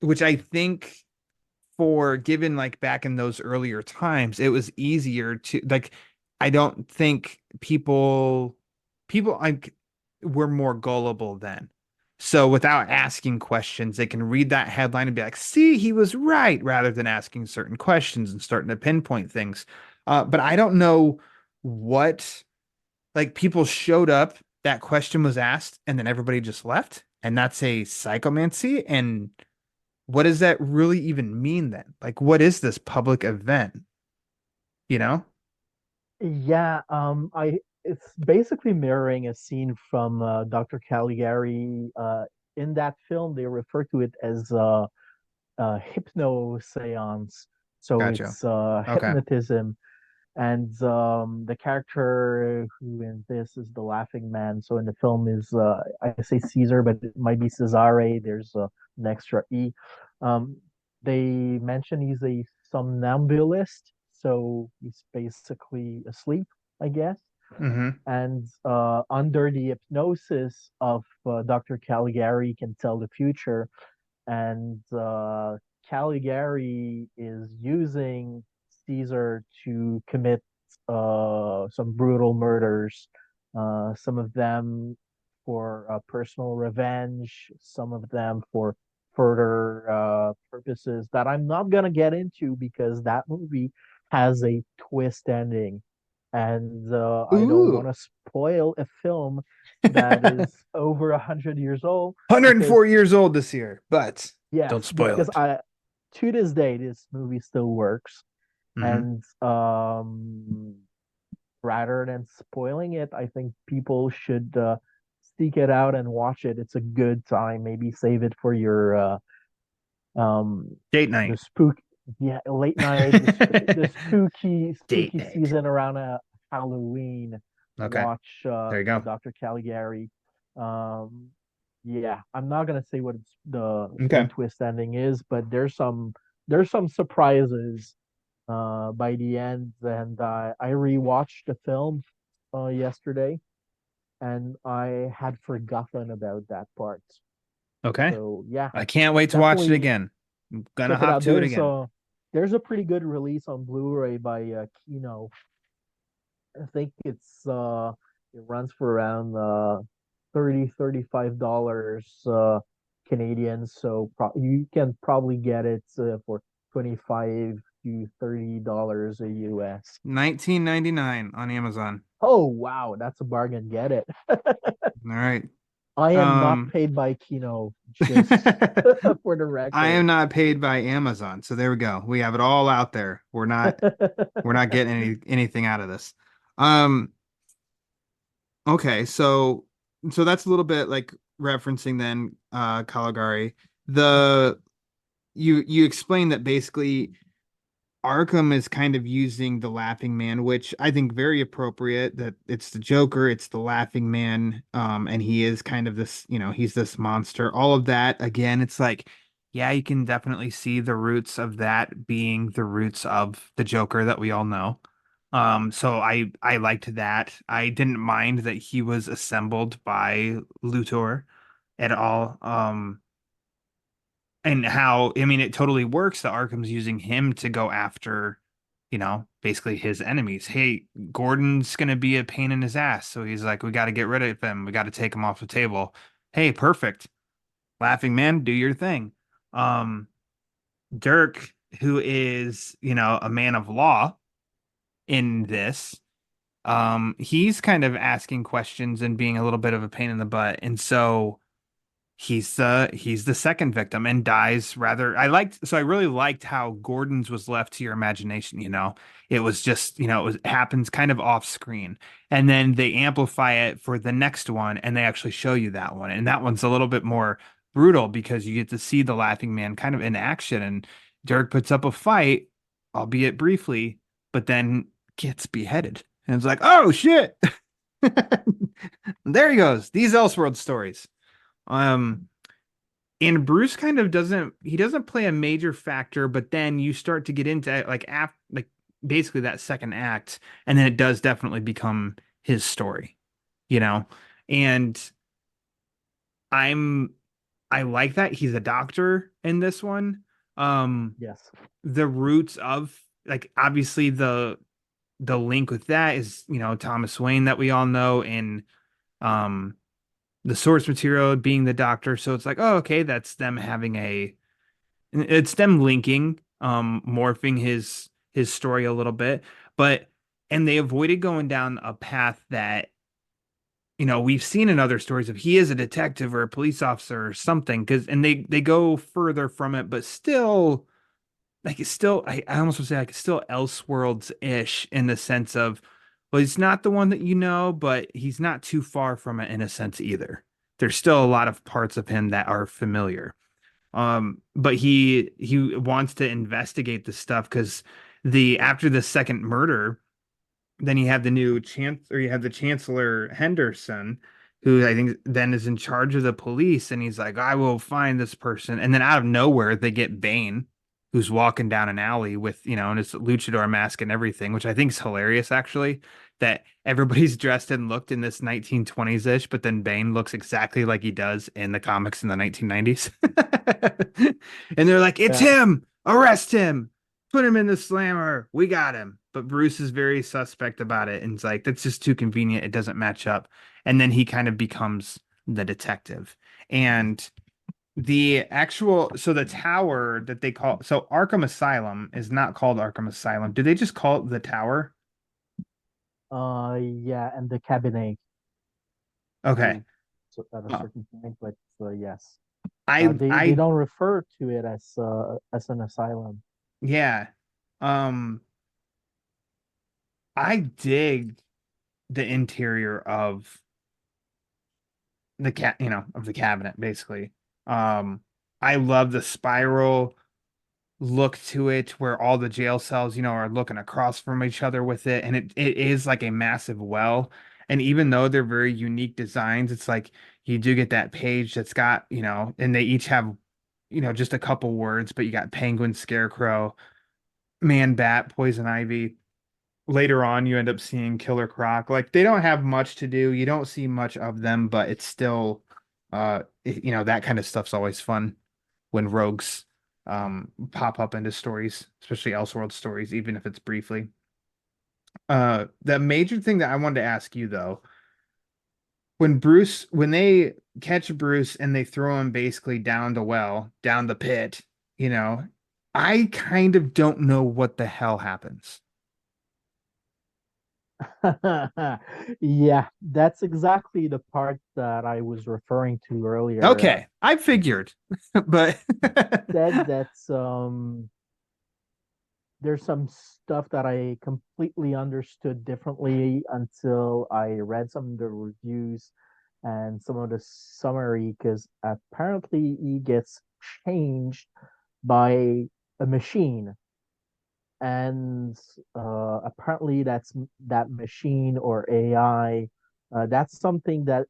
which I think for given like back in those earlier times, it was easier to like, I don't think people like were more gullible then. So without asking questions, they can read that headline and be like, see, he was right, rather than asking certain questions and starting to pinpoint things. But I don't know what like people showed up, that question was asked, and then everybody just left. And that's a psychomancy. And what does that really even mean then? Like, what is this public event? You know? Yeah, I it's basically mirroring a scene from Dr. Caligari. In that film, they refer to it as hypno seance. So Gotcha. it's Okay. hypnotism. And the character who in this is the Laughing Man. So in the film is I say Caesar, but it might be Cesare. There's an extra E. Um, they mention he's a somnambulist, so he's basically asleep, I guess. Mm-hmm. And under the hypnosis of Dr. Caligari, can tell the future, and Caligari is using Caesar to commit some brutal murders, some of them for personal revenge, some of them for further purposes that I'm not gonna get into because that movie has a twist ending, and I don't want Ooh. to spoil a film that is over 100 years old because 104 years old this year, but yes, don't spoil because it. I to this day this movie still works, Mm-hmm. and rather than spoiling it, I think people should seek it out and watch it. It's a good time. Maybe save it for your um Date the night. spook yeah, late night, the Date spooky night. season around Halloween. Okay. Watch There you go. Dr. Caligari. Um, yeah, I'm not gonna say what the full Okay. twist ending is, but there's some surprises by the end, and I rewatched the film yesterday, and I had forgotten about that part. Okay. So yeah, I can't wait to watch it definitely again. I'm gonna check it hop out. to it again. There's a pretty good release on Blu-ray by Kino. I think it runs for around 35 dollars Canadian. So you can probably get it for 25 to $30 a US. 19.99 on Amazon. Oh wow, that's a bargain. Get it. All right. I am not Um, paid by Kino, just for the I record. am not paid by Amazon, so there we go. We have it all out there. We're not getting anything out of this. Um, okay, so that's a little bit like referencing then Caligari. The you explained that basically Arkham is kind of using the Laughing Man, which I think very appropriate that it's the Joker, it's the Laughing Man, and he is kind of this, he's this monster. All of that, again, it's like, yeah, you can definitely see the roots of that being the roots of the Joker that we all know. So I liked that. I didn't mind that he was assembled by Luthor at all. And how, I mean, it totally works that Arkham's using him to go after, basically his enemies. Hey, Gordon's gonna be a pain in his ass, so he's like, we got to get rid of him. We got to take him off the table. Hey, perfect. Laughing Man, do your thing. Um, Dirk, who is, a man of law in this, he's kind of asking questions and being a little bit of a pain in the butt. And so he's the second victim and dies rather. I really liked how Gordon's was left to your imagination, you know. It was just, you know, it happens kind of off screen. And then they amplify it for the next one and they actually show you that one. And that one's a little bit more brutal because you get to see the Laughing Man kind of in action and Dirk puts up a fight, albeit briefly, but then gets beheaded. And it's like, "Oh shit." There he goes. These Elseworld stories. Um, and Bruce kind of doesn't play a major factor, but then you start to get into like basically that second act, and then it does definitely become his story, you know? And I'm I like that he's a doctor in this one. Um, Yes. the roots of like obviously the link with that is, you know, Thomas Wayne that we all know in um the source material being the doctor. So it's like, oh, okay, that's them having it's them linking, morphing his story a little bit. But and they avoided going down a path that, you know, we've seen in other stories of he is a detective or a police officer or something. And they go further from it, but still like it's still I almost would say like it's still Elseworlds-ish in the sense of, well, he's not the one that you know, but he's not too far from it in a sense either. There's still a lot of parts of him that are familiar. But he wants to investigate this stuff because the after the second murder, then you have the new chance or you have the Chancellor Henderson, who I think then is in charge of the police, and he's like, I will find this person. And then out of nowhere, they get Bane, who's walking down an alley with, you know, and his luchador mask and everything, which I think is hilarious actually. That everybody's dressed and looked in this 1920s ish, but then Bane looks exactly like he does in the comics in the 1990s. And they're like, it's Yeah. him, arrest him, put him in the slammer. We got him. But Bruce is very suspect about it. And it's like, that's just too convenient. It doesn't match up. And then he kind of becomes the detective. And so the tower that they call, so Arkham Asylum is not called Arkham Asylum. Do they just call it the tower? Yeah, and the cabinet Okay. too, so at a Uh, certain point, but yes. I, They I, don't refer to it as an asylum. yeah. Um, I dig the interior of of the cabinet, basically. Um, I love the spiral look to it where all the jail cells, you know, are looking across from each other with it. And it is like a massive well. And even though they're very unique designs, it's like you do get that page that's got, you know, and they each have, you know, just a couple words, but you got Penguin, Scarecrow, Man Bat, Poison Ivy. Later on, you end up seeing Killer Croc. Like they don't have much to do. You don't see much of them, but it's still, you know, that kind of stuff's always fun when rogues pop up into stories, especially Elseworld stories, even if it's briefly. The major thing that I wanted to ask you though, when they catch Bruce and they throw him basically down the well, down the pit, you know, I kind of don't know what the hell happens. Yeah, that's exactly the part that I was referring to earlier. Okay, I figured, but Said that's there's some stuff that I completely understood differently until I read some of the reviews and some of the summary, because apparently he gets changed by a machine, and apparently that machine or AI, that's something that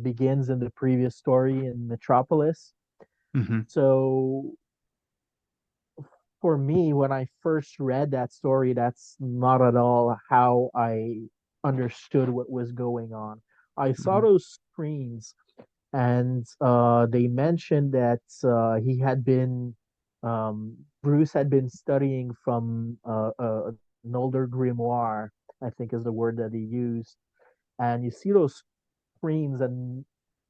begins in the previous story in Metropolis. Mhm, So for me, when I first read that story, that's not at all how I understood what was going on. I saw mhm, those screens, and they mentioned that Bruce had been studying from an older grimoire, I think is the word that he used. And you see those screens and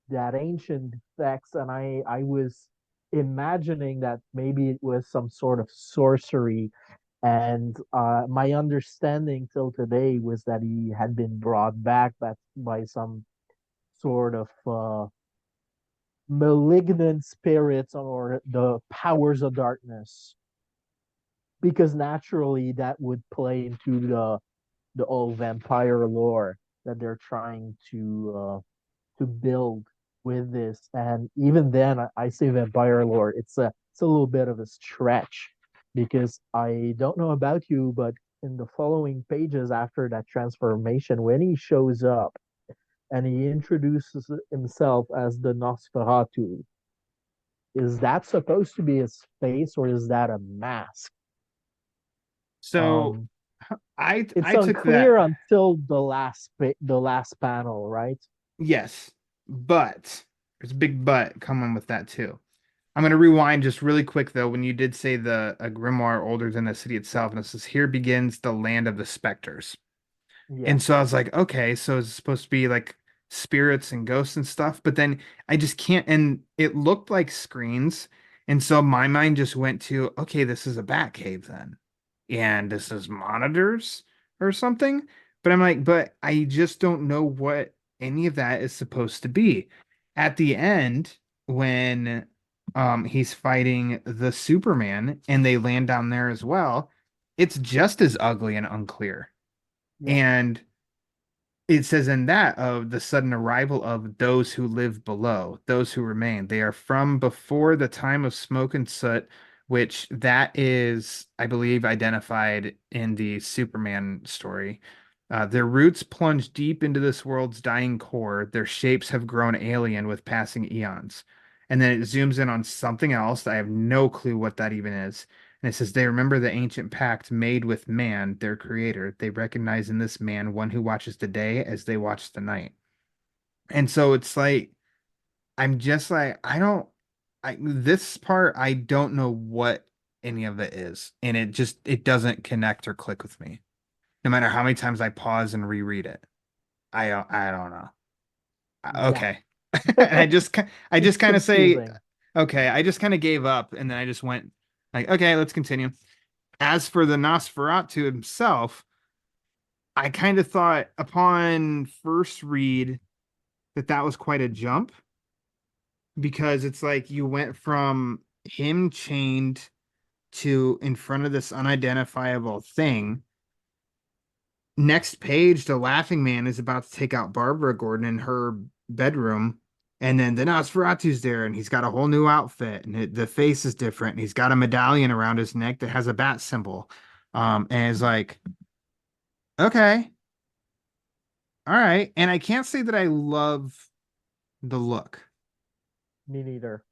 that ancient text, and I was imagining that maybe it was some sort of sorcery. And my understanding till today was that he had been brought back by some sort of malignant spirits or the powers of darkness, because naturally that would play into the old vampire lore that they're trying to build with this. And even then, I say vampire lore, it's a little bit of a stretch, because I don't know about you, but in the following pages after that transformation, when he shows up and he introduces himself as the Nosferatu, is that supposed to be his face or is that a mask? So Um, it's I took that. unclear until the last panel, right? Yes, but there's a big but coming with that too. I'm going to rewind just really quick though. When you did say the a grimoire older than the city itself, and it says here begins the land of the specters. Yeah, And so I was like, okay, so it's supposed to be like spirits and ghosts and stuff, but then I just can't. And it looked like screens, and so my mind just went to, okay, this is a bat cave then, and this is monitors or something. But I'm like, but I just don't know what any of that is supposed to be. At the end, when he's fighting the Superman and they land down there as well, it's just as ugly and unclear. yeah, And it says in that of the sudden arrival of those who live below, those who remain. They are from before the time of smoke and soot, which that is, I believe, identified in the Superman story. Their roots plunge deep into this world's dying core. Their shapes have grown alien with passing eons. And then it zooms in on something else. I have no clue what that even is. And it says, they remember the ancient pact made with man, their creator. They recognize in this man one who watches the day as they watch the night. And so it's like, I'm just like, this part, I don't know what any of it is. And it doesn't connect or click with me. No matter how many times I pause and reread it. I don't know. yeah. Okay. And I just It's kind of say, confusing. okay, I just kind of gave up and then I just went like, okay, let's continue. As for the Nosferatu himself, I kind of thought upon first read that that was quite a jump because it's like you went from him chained to in front of this unidentifiable thing. Next page, the Laughing Man is about to take out Barbara Gordon in her bedroom. And then the Nosferatu's there, and he's got a whole new outfit, and the face is different. And he's got a medallion around his neck that has a bat symbol. And it's like, okay, all right. And I can't say that I love the look. Me neither.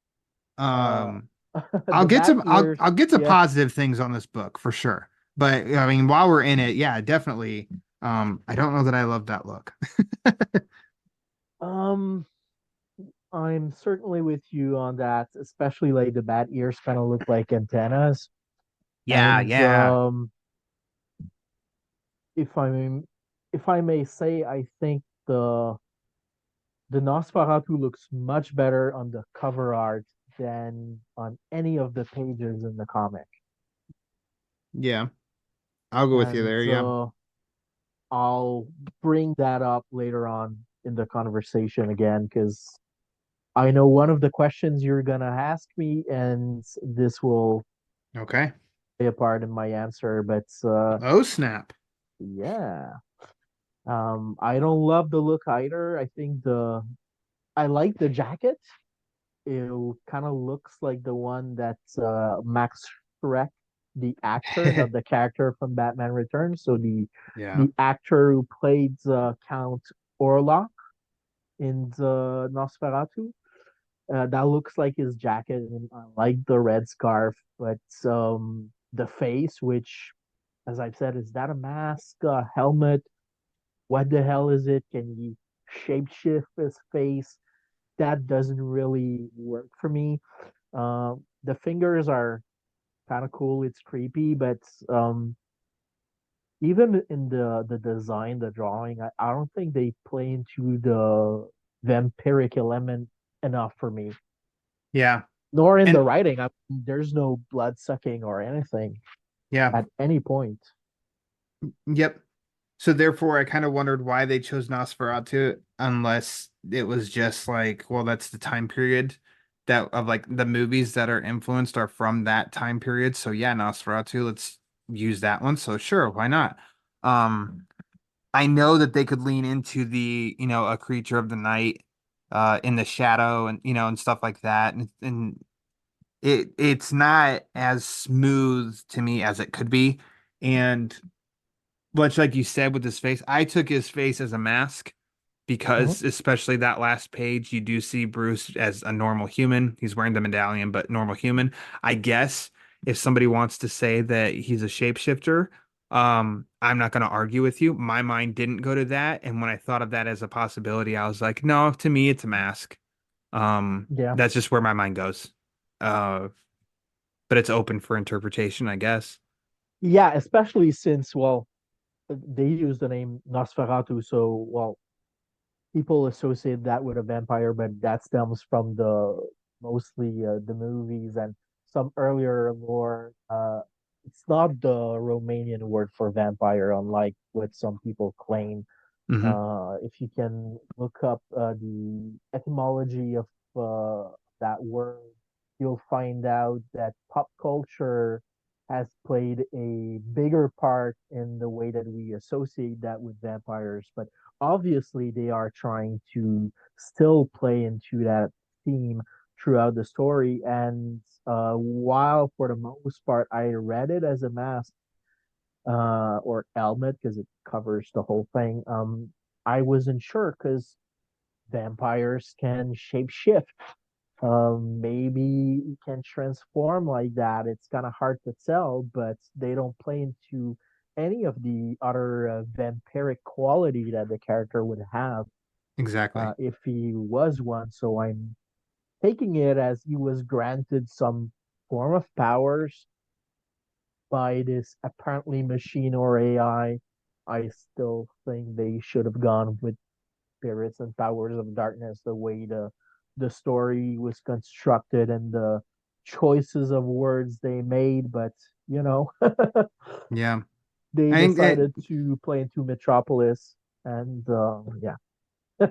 Uh, Um, the bat ears, I'll get to yeah. positive things on this book for sure. But I mean, while we're in it, yeah, definitely. I don't know that I love that look. Um, I'm certainly with you on that, especially like the bat ears kind of look like antennas. Yeah, And yeah. if I if I may say, I think the Nosferatu looks much better on the cover art than on any of the pages in the comic. Yeah. I'll go with you And there. Yeah. I'll bring that up later on in the conversation again, because I know one of the questions you're gonna ask me, and this will Okay. play a part in my answer. But Oh, snap. yeah, I don't love the look either. I like the jacket. It kind of looks like the one that Max Schreck, the actor, not the character from Batman Returns. So Yeah. the actor who played Count Orlok in the Nosferatu. That looks like his jacket, and I like the red scarf, but the face, which, as I've said, is that a mask, a helmet? What the hell is it? Can he shapeshift his face? That doesn't really work for me. The fingers are kind of cool. It's creepy, but even in the design, the drawing, I don't think they play into the vampiric element enough for me. Yeah. Nor in the And writing. There's no blood sucking or anything yeah. at any point. Yep. So therefore, I kind of wondered why they chose Nosferatu, unless it was just like, well, that's the time period. that of like the movies that are influenced are from that time period. So yeah, Nosferatu, let's use that one. So sure, why not? Um, I know that they could lean into the, a creature of the night, in the shadow and and stuff like that. And it's not as smooth to me as it could be. And much like you said with his face, I took his face as a mask Mhm. because especially that last page, you do see Bruce as a normal human. He's wearing the medallion, but normal human. I guess if somebody wants to say that he's a shapeshifter, I'm not going to argue with you. My mind didn't go to that, and when I thought of that as a possibility, I was like, no, to me, it's a mask. Yeah. That's just where my mind goes. Uh, but it's open for interpretation, I guess. Yeah, especially since, well, they use the name Nosferatu, so, well, people associate that with a vampire, but that stems from the mostly the movies and some earlier lore. It's not the Romanian word for vampire, unlike what some people claim. Hmm. If you can look up the etymology of that word, you'll find out that pop culture has played a bigger part in the way that we associate that with vampires. But obviously, they are trying to still play into that theme throughout the story. And while for the most part, I read it as a mask or helmet because it covers the whole thing. I wasn't sure because vampires can shapeshift. Maybe it can transform like that. It's kind of hard to tell, but they don't play into any of the other vampiric quality that the character would have Exactly. if he was one. So I'm taking it as he was granted some form of powers by this apparently machine or AI. I still think they should have gone with spirits and powers of darkness the way the story was constructed and the choices of words they made, but you know, Yeah. they I think decided to play into Metropolis and yeah.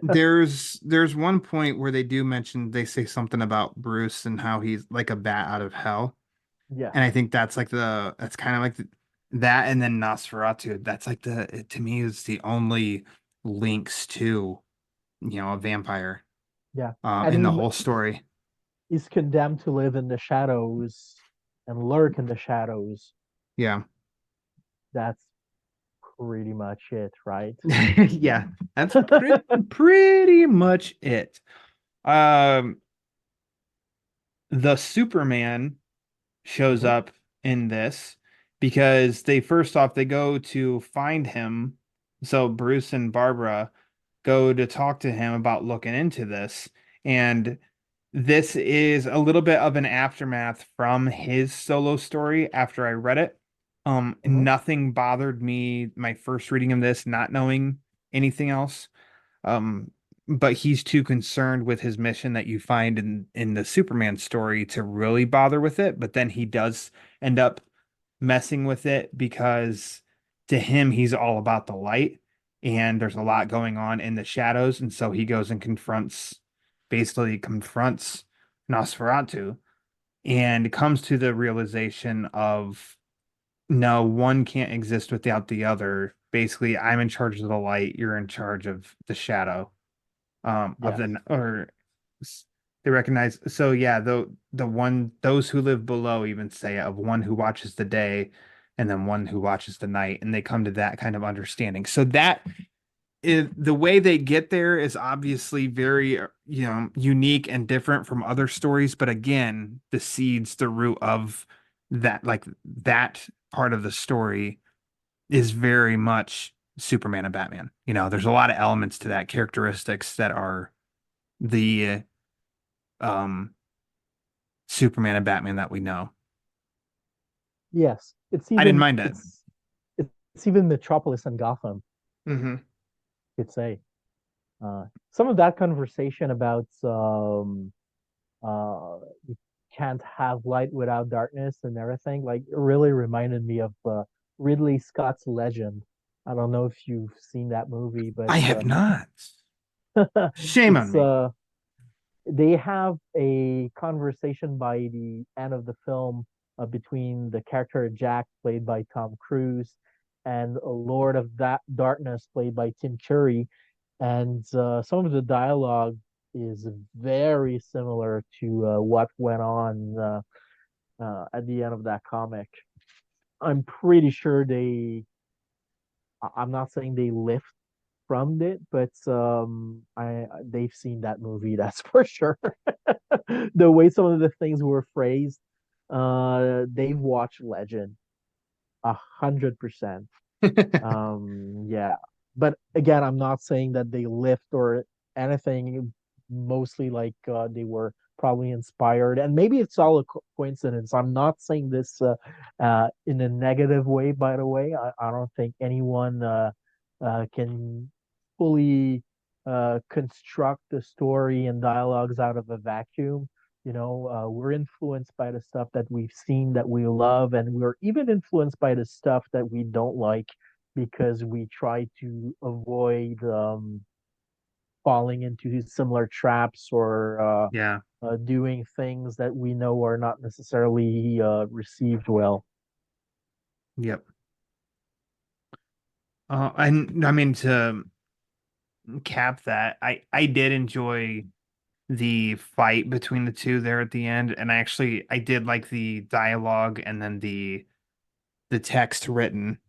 there's one point where they say something about Bruce and how he's like a bat out of hell. Yes. And I think that's kind of like that and then Nosferatu. That's like to me is the only links to, a vampire Yeah. And in the whole story. he's condemned to live in the shadows and lurk in the shadows. Yeah. That's pretty much it, right? Yeah. That's pretty much it. Um the Superman shows Mhm. up in this because they go to find him. So Bruce and Barbara go to talk to him about looking into this. And this is a little bit of an aftermath from his solo story after I read it. Mhm. Nothing bothered me my first reading of this, not knowing anything else. Um, but he's too concerned with his mission that you find in the Superman story to really bother with it. But then he does end up messing with it because to him he's all about the light and there's a lot going on in the shadows, and so he goes and basically confronts Nosferatu and comes to the realization of no, one can't exist without the other. Basically, I'm in charge of the light, you're in charge of the shadow. Of Yes. the or they recognize, so yeah, the one those who live below even say of one who watches the day and then one who watches the night, and they come to that kind of understanding. So that is the way they get there is obviously very unique and different from other stories, but again, the root of that, like that part of the story is very much Superman and Batman. There's a lot of elements to that, characteristics that are the um Superman and Batman that we know. Yes. I didn't mind it. It's even Metropolis and Gotham, Hmm. you could say. Some of that conversation about you can't have light without darkness and everything, like really reminded me of Ridley Scott's Legend. I don't know if you've seen that movie, but I have not. Shame on it's me. they have a conversation by the end of the film between the character Jack, played by Tom Cruise, and Lord of Darkness, played by Tim Curry, and some of the dialogue is very similar to what went on at the end of that comic. I'm pretty sure I'm not saying they lift from it, but they've seen that movie, that's for sure. The way some of the things were phrased, they've watched Legend 100%. Yeah, but again, I'm not saying that they lift or anything. Mostly like they were probably inspired, and maybe it's all a coincidence. I'm not saying this in a negative way, by the way. I don't think anyone can fully construct the story and dialogues out of a vacuum. We're influenced by the stuff that we've seen that we love, and we're even influenced by the stuff that we don't like because we try to avoid falling into similar traps or Yeah. doing things that we know are not necessarily received well. Yep. And I mean, to cap that, I did enjoy the fight between the two there at the end, and I did like the dialogue and then the text written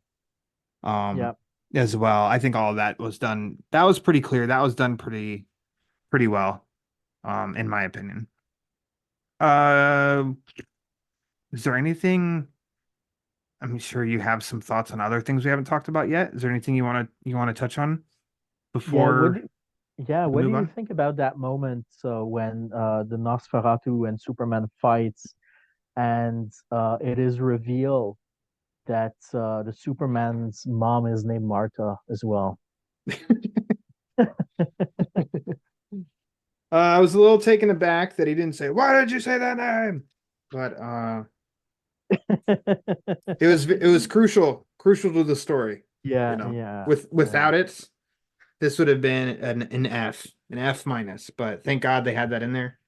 um Yeah. as well. I think all of that was done. That was pretty clear. That was done pretty well, in my opinion. Uh, is there anything? I'm sure you have some thoughts on other things we haven't talked about yet. Is there anything you want to touch on Yeah. before Yeah, we what do move you on? think about that moment when the Nosferatu and Superman fights, and it is revealed that the Superman's mom is named Martha as well? I was a little taken aback that he didn't say, "Why did you say that name?" But it was crucial to the story. You Yeah, know, yeah, yeah. without it, this would have been an F minus. But thank God they had that in there.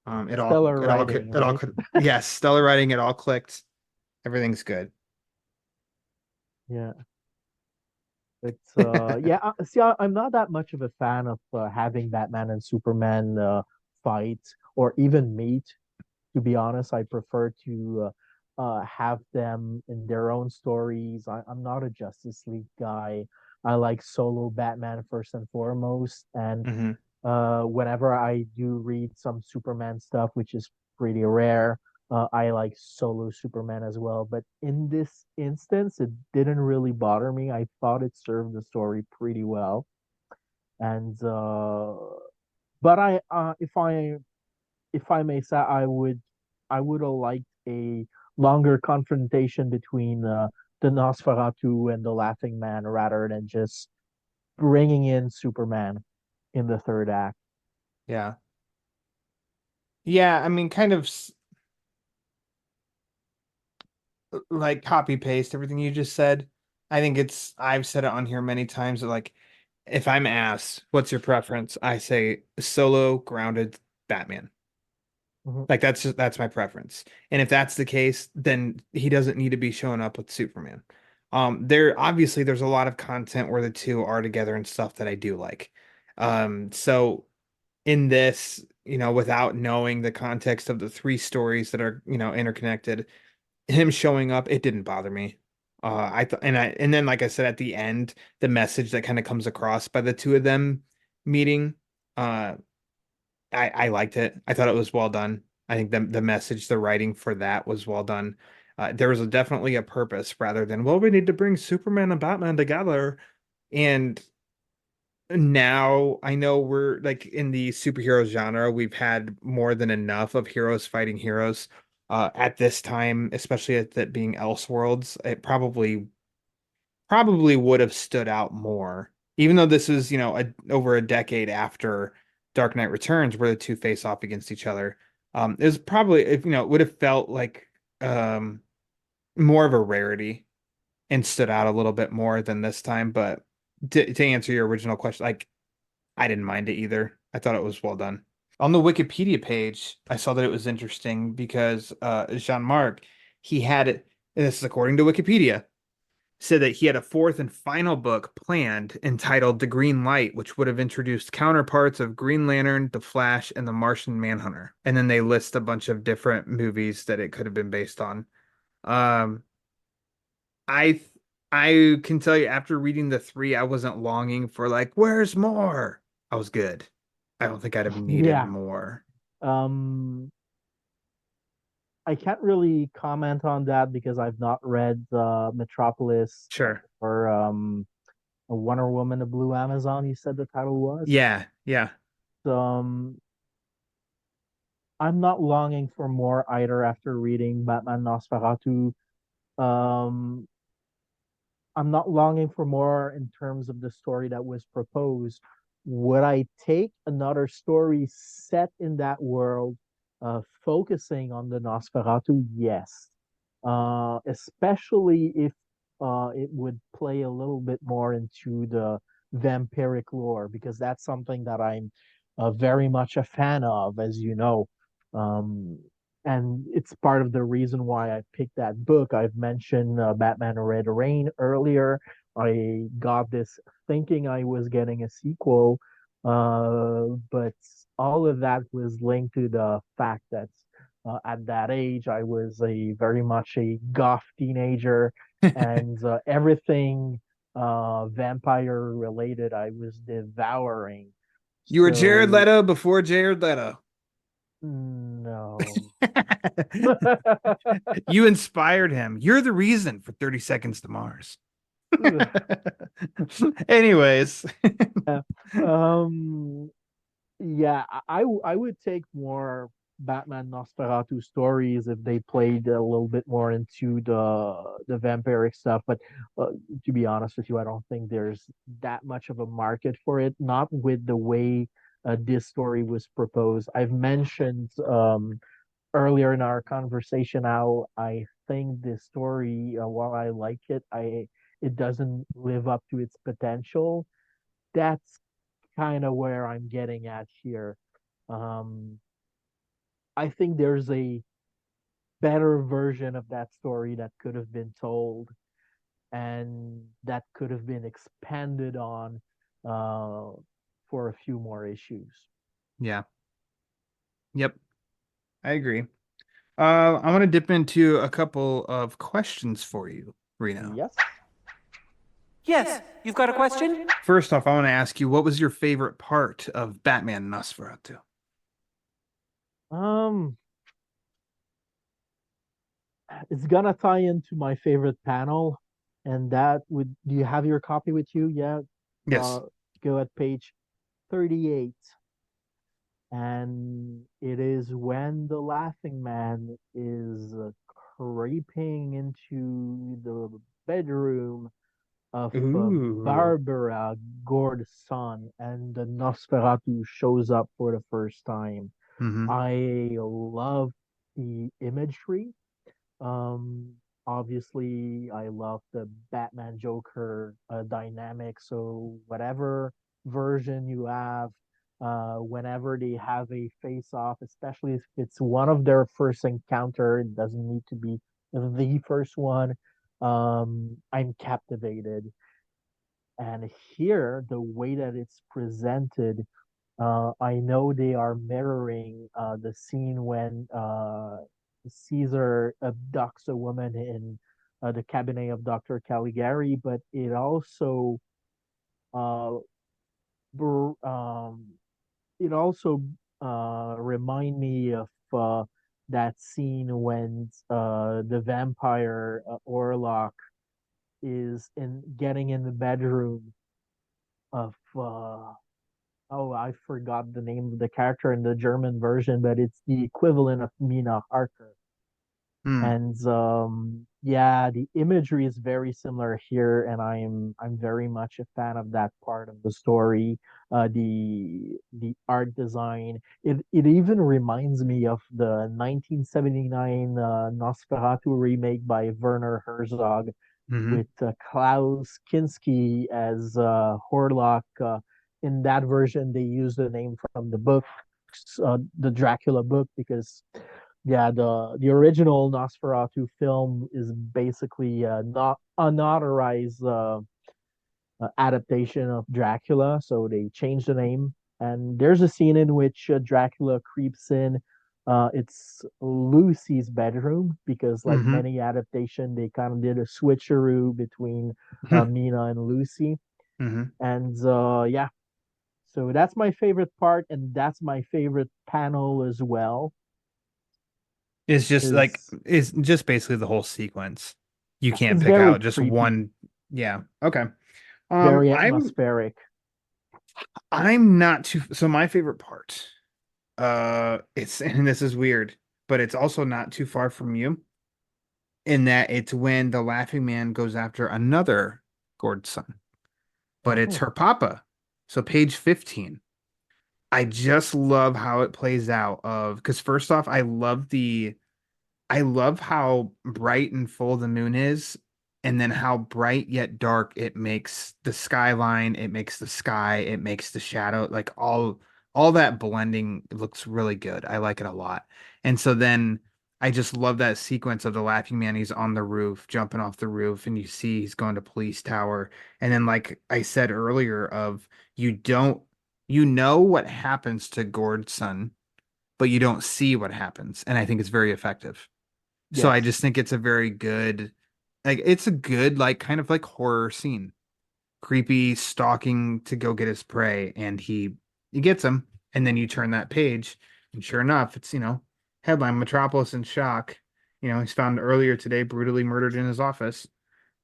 Stellar writing, It all right? could, yes, stellar writing. It all clicked. Everything's good. Yeah. It's yeah, I'm not that much of a fan of having Batman and Superman fight or even meet. To be honest, I prefer to have them in their own stories. I'm not a Justice League guy. I like solo Batman first and foremost. And Hmm. whenever I do read some Superman stuff, which is pretty rare, I like solo Superman as well. But in this instance, it didn't really bother me. I thought it served the story pretty well. And but if I may say, I would have liked a longer confrontation between the Nosferatu and the Laughing Man rather than just bringing in Superman in the third act. Yeah. Yeah. I mean, kind of like copy paste everything you just said. I've said it on here many times that, like, if I'm asked, what's your preference? I say solo grounded Batman. Mhm. Like that's my preference. And if that's the case, then he doesn't need to be showing up with Superman. There's a lot of content where the two are together and stuff that I do like. So in this, without knowing the context of the three stories that are, interconnected, him showing up, it didn't bother me. And then, like I said, at the end, the message that kind of comes across by the two of them meeting, uh, I liked it. I thought it was well done. I think the message, the writing for that was well done. There was definitely a purpose rather than, well, we need to bring Superman and Batman together. And now I know we're like in the superhero genre, we've had more than enough of heroes fighting heroes. At this time, especially at that being Elseworlds, it probably would have stood out more. Even though this is, over a decade after Dark Knight Returns, where the two face off against each other. It was probably, if it would have felt like um more of a rarity and stood out a little bit more than this time. But to answer your original question, like, I didn't mind it either. I thought it was well done. On the Wikipedia page, I saw that it was interesting because Jean-Marc, he had it, and this is according to Wikipedia, said that he had a fourth and final book planned entitled The Green Light, which would have introduced counterparts of Green Lantern, The Flash, and The Martian Manhunter. And then they list a bunch of different movies that it could have been based on. Um, I I can tell you after reading the three, I wasn't longing for like, where's more? I was good. I don't think I'd have needed Yeah. more. Um, I can't really comment on that because I've not read Metropolis Sure. or a Wonder Woman, the Blue Amazon. You said the title was. Yeah, yeah. Um, I'm not longing for more either after reading Batman Nosferatu. Um, I'm not longing for more in terms of the story that was proposed. Would I take another story set in that world, focusing on the Nosferatu? Yes. Especially if it would play a little bit more into the vampiric lore, because that's something that I'm very much a fan of, as you know. Um, and it's part of the reason why I picked that book. I've mentioned Batman Red Rain earlier. I got this thinking I was getting a sequel, but all of that was linked to the fact that at that age I was a very much a goth teenager, and everything vampire related I was devouring. You were Jared So Leto before Jared Leto. no. You inspired him. You're the reason for 30 Seconds to Mars. Anyways, Um, yeah, I would take more Batman Nosferatu stories if they played a little bit more into the vampiric stuff. But to be honest with you, I don't think there's that much of a market for it. Not with the way this story was proposed. I've mentioned earlier in our conversation how I think this story, while I like it, I it doesn't live up to its potential. That's kind of where I'm getting at here. Um, I think there's a better version of that story that could have been told and that could have been expanded on uh, for a few more issues. yeah. Yep. I agree. I want to dip into a couple of questions for you, Reno. Yes. Yes, you've got a question? First off, I want to ask you, what was your favorite part of Batman Nosferatu? Um, it's gonna tie into my favorite panel, and that would. Do you have your copy with you? Yeah. Yes. Uh, go at page 38. And it is when the Laughing Man is creeping into the bedroom of Ooh. Barbara Gord's son, and the Nosferatu shows up for the first time. Mm-hmm. I love the imagery. Um, Obviously, I love the Batman Joker dynamic. So whatever version you have, whenever they have a face off, especially if it's one of their first encounter, it doesn't need to be the first one. I'm captivated. And here, the way that it's presented, I know they are mirroring the scene when Caesar abducts a woman in the cabinet of Dr. Caligari, but it also uh, br- um, remind me of that scene when the vampire Orlok is in getting in the bedroom of oh, I forgot the name of the character in the German version, but it's the equivalent of Mina Harker. Hmm. And yeah, the imagery is very similar here, and I'm very much a fan of that part of the story. The art design. It even reminds me of the 1979 Nosferatu remake by Werner Herzog Mm-hmm. with Klaus Kinski as Horlock. In that version, they use the name from the book. the Dracula book, because yeah, the original Nosferatu film is basically not unauthorized adaptation of Dracula, so they changed the name. And there's a scene in which Dracula creeps in. It's Lucy's bedroom because, like Mm-hmm. many adaptation, they kind of did a switcheroo between Mina and Lucy. Mm-hmm. And yeah, so that's my favorite part, and that's my favorite panel as well. Is It's just basically the whole sequence. You can't it's pick very out just creepy, one. Yeah. Okay. very I'm atmospheric. I'm not too so my favorite part. It's and this is weird, but it's also not too far from you in that it's when the Laughing Man goes after another Gord's son, but it's Mhm. her papa. So page 15. I just love how it plays out of because first off, I love how bright and full the moon is, and then how bright yet dark it makes the skyline, it makes the sky, it makes the shadow, like all that blending looks really good. I like it a lot. And so then I just love that sequence of the Laughing Man. He's on the roof, jumping off the roof, and you see he's going to police tower. And then, like I said earlier, of you don't you know what happens to Gord's son, but you don't see what happens. And I think it's very effective. So I Yes. just think it's a very good, like it's a good, like kind of like horror scene. Creepy stalking to go get his prey, and he gets him, and then you turn that page, and sure enough, it's headline Metropolis in shock. He's found earlier today brutally murdered in his office.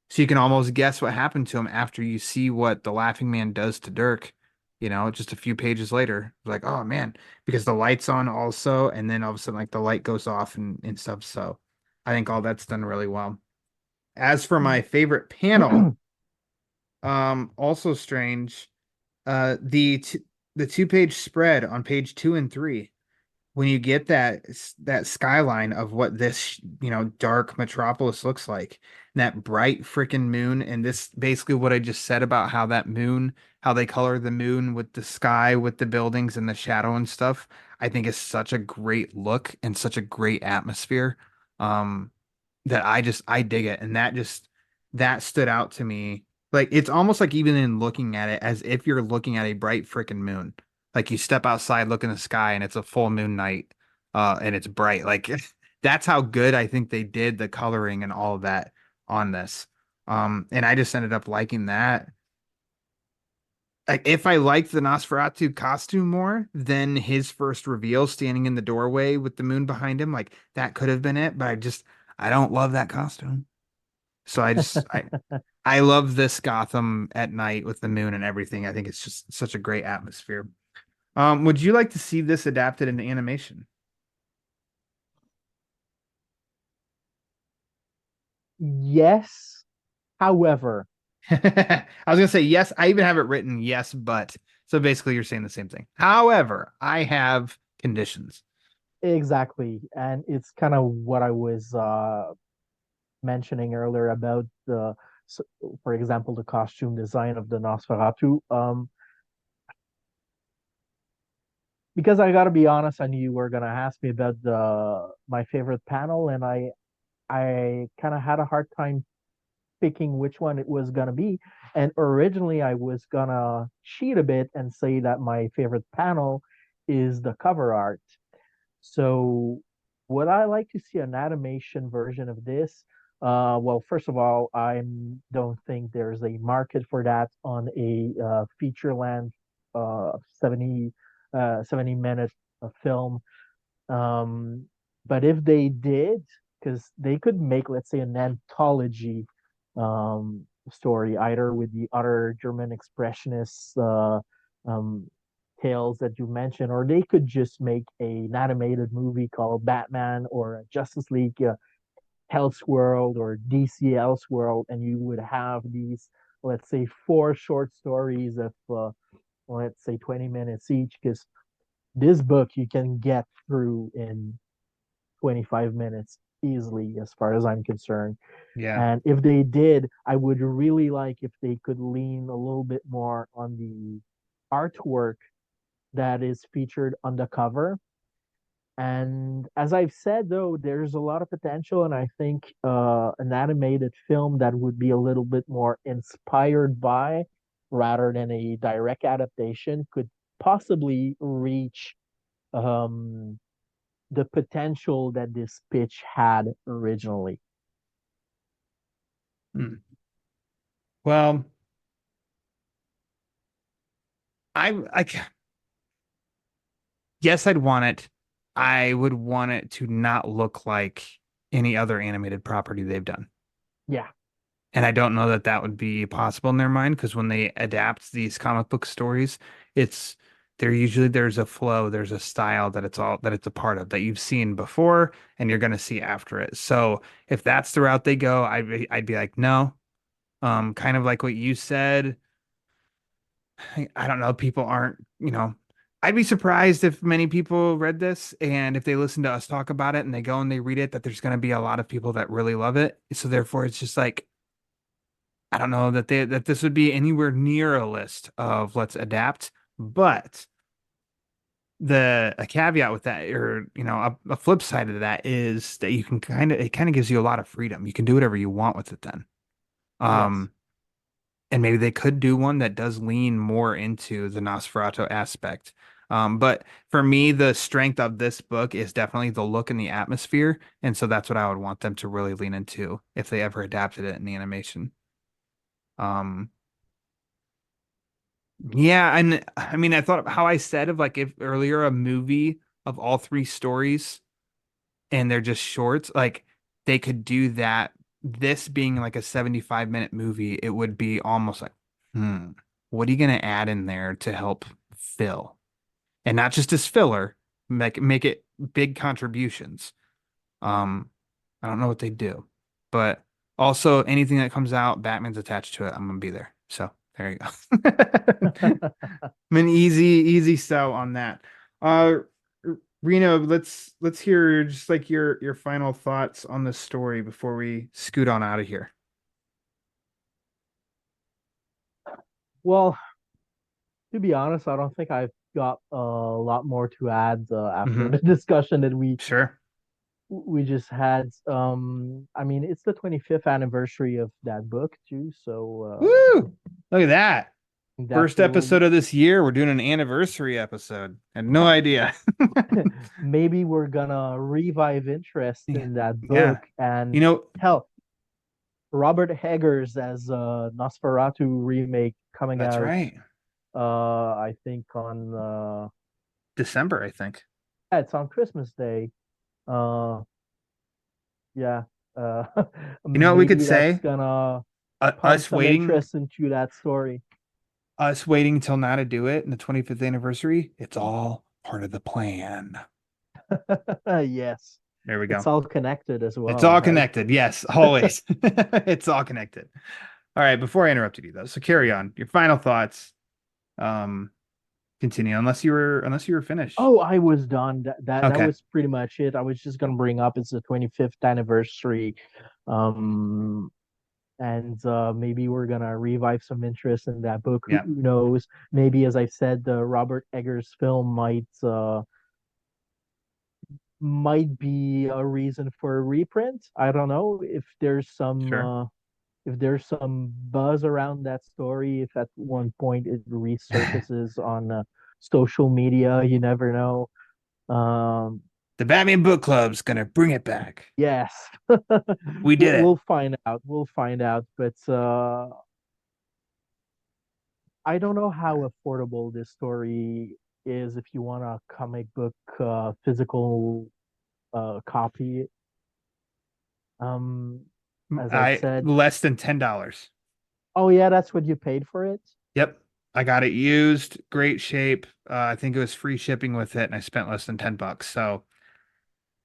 So you can almost guess what happened to him after you see what the Laughing Man does to Dirk. Just a few pages later, like, oh man, because the light's on also, and then all of a sudden, like the light goes off and stuff. So I think all that's done really well. As for my favorite panel, also strange, the 2-page spread on page 2 and 3 when you get that skyline of what this dark metropolis looks like, and that bright freaking moon, and this basically what I just said about how that moon, how they color the moon with the sky, with the buildings and the shadow and stuff, I think is such a great look and such a great atmosphere. Um, that I dig it, and that stood out to me. Like it's almost like even in looking at it, as if you're looking at a bright freaking moon. Like you step outside, look in the sky, and it's a full moon night, and it's bright. Like that's how good I think they did the coloring and all of that on this. And I just ended up liking that. Like if I liked the Nosferatu costume more than his first reveal standing in the doorway with the moon behind him, like that could have been it, but I don't love that costume. So I love this Gotham at night with the moon and everything. I think it's just such a great atmosphere. Would you like to see this adapted into animation? Yes. However, I was gonna say yes. I even have it written yes, but so basically you're saying the same thing. However, I have conditions. exactly. And it's kind of what I was mentioning earlier about for example, the costume design of the Nosferatu. Because I gotta be honest, I knew you were gonna ask me about the my favorite panel, and I kind of had a hard time picking which one it was gonna be. And originally, I was gonna cheat a bit and say that my favorite panel is the cover art. So, would I like to see an animation version of this? Well, first of all, I don't think there's a market for that on a feature length 70, 70-minute film. Um, but if they did, because they could make, let's say, an anthology story, either with the other German expressionists um, tales that you mentioned, or they could just make an animated movie called Batman or Justice League Elseworld or DC Elseworld, and you would have these, let's say, four short stories of, let's say, 20 minutes each, because this book you can get through in 25 minutes easily, as far as I'm concerned. Yeah. And if they did, I would really like if they could lean a little bit more on the artwork that is featured on the cover. And as I've said, though, there's a lot of potential, and I think an animated film that would be a little bit more inspired by, rather than a direct adaptation, could possibly reach um, the potential that this pitch had originally. Hmm. Well, I yes, I'd want it. I would want it to not look like any other animated property they've done. Yeah, And I don't know that that would be possible in their mind because when they adapt these comic book stories, it's there's a flow, there's a style that it's a part of that you've seen before and you're going to see after it. So if that's the route they go, I'd be like, no. Kind of like what you said. I don't know. People aren't, I'd be surprised if many people read this and if they listen to us talk about it and they go and they read it, that there's going to be a lot of people that really love it. So therefore, it's just like, I don't know that this would be anywhere near a list of let's adapt, but a caveat with that, or a flip side of that is that you can it kind of gives you a lot of freedom. You can do whatever you want with it then. yes. Um, and maybe they could do one that does lean more into the Nosferatu aspect. But for me, the strength of this book is definitely the look and the atmosphere, and so that's what I would want them to really lean into if they ever adapted it in the animation. Um, yeah, and I mean, I thought of how I said of like if earlier a movie of all three stories and they're just shorts, like they could do that. This being like a 75-minute movie, it would be almost like, what are you gonna add in there to help fill? And not just as filler, make it big contributions. Um, I don't know what they do, but also anything that comes out, Batman's attached to it. I'm gonna be there. So there you go. I'm an easy sell on that. Uh, Reno, let's hear just like your final thoughts on the story before we scoot on out of here. Well, to be honest, I don't think I've got a lot more to add after Hmm. the discussion that Sure. we just had. I mean, it's the 25th anniversary of that book too, so Woo! Look at that. that First will episode of this year. We're doing an anniversary episode. Had no idea. maybe we're gonna revive interest Yeah. in that Yeah. book. And You know, hell, Robert Eggers as Nosferatu remake coming that's out. right. I think on December, I think. yeah, it's on Christmas Day. Uh, yeah. Uh, You know what we could maybe that's say? gonna pump Us some waiting, interest into that story. us waiting till now to do it in the 25th anniversary. It's all part of the plan. Yes, There we it's go. all connected as It's well, all right? connected. Yes, always. It's all connected. All right, before I interrupted you though, so carry on. Your final thoughts. Um, Continue unless you were finished. Oh, I was done. That Okay. was pretty much it. I was just gonna bring up it's the 25th anniversary. Um, and maybe we're gonna revive some interest in that book. Who Yeah, knows? Maybe, as I said, the Robert Eggers film might be a reason for a reprint. I don't know sure. if there's some buzz around that story. If at one point it resurfaces on social media, you never know. Um, The Batman Book Club's gonna bring it back. yes, We did it. we'll find out. We'll find out. But I don't know how affordable this story is if you want a comic book physical copy. Um, as I've I said, less than $10. oh yeah, that's what you paid for it. Yep. I got it used, great shape. I think it was free shipping with it, and I spent less than $10. So,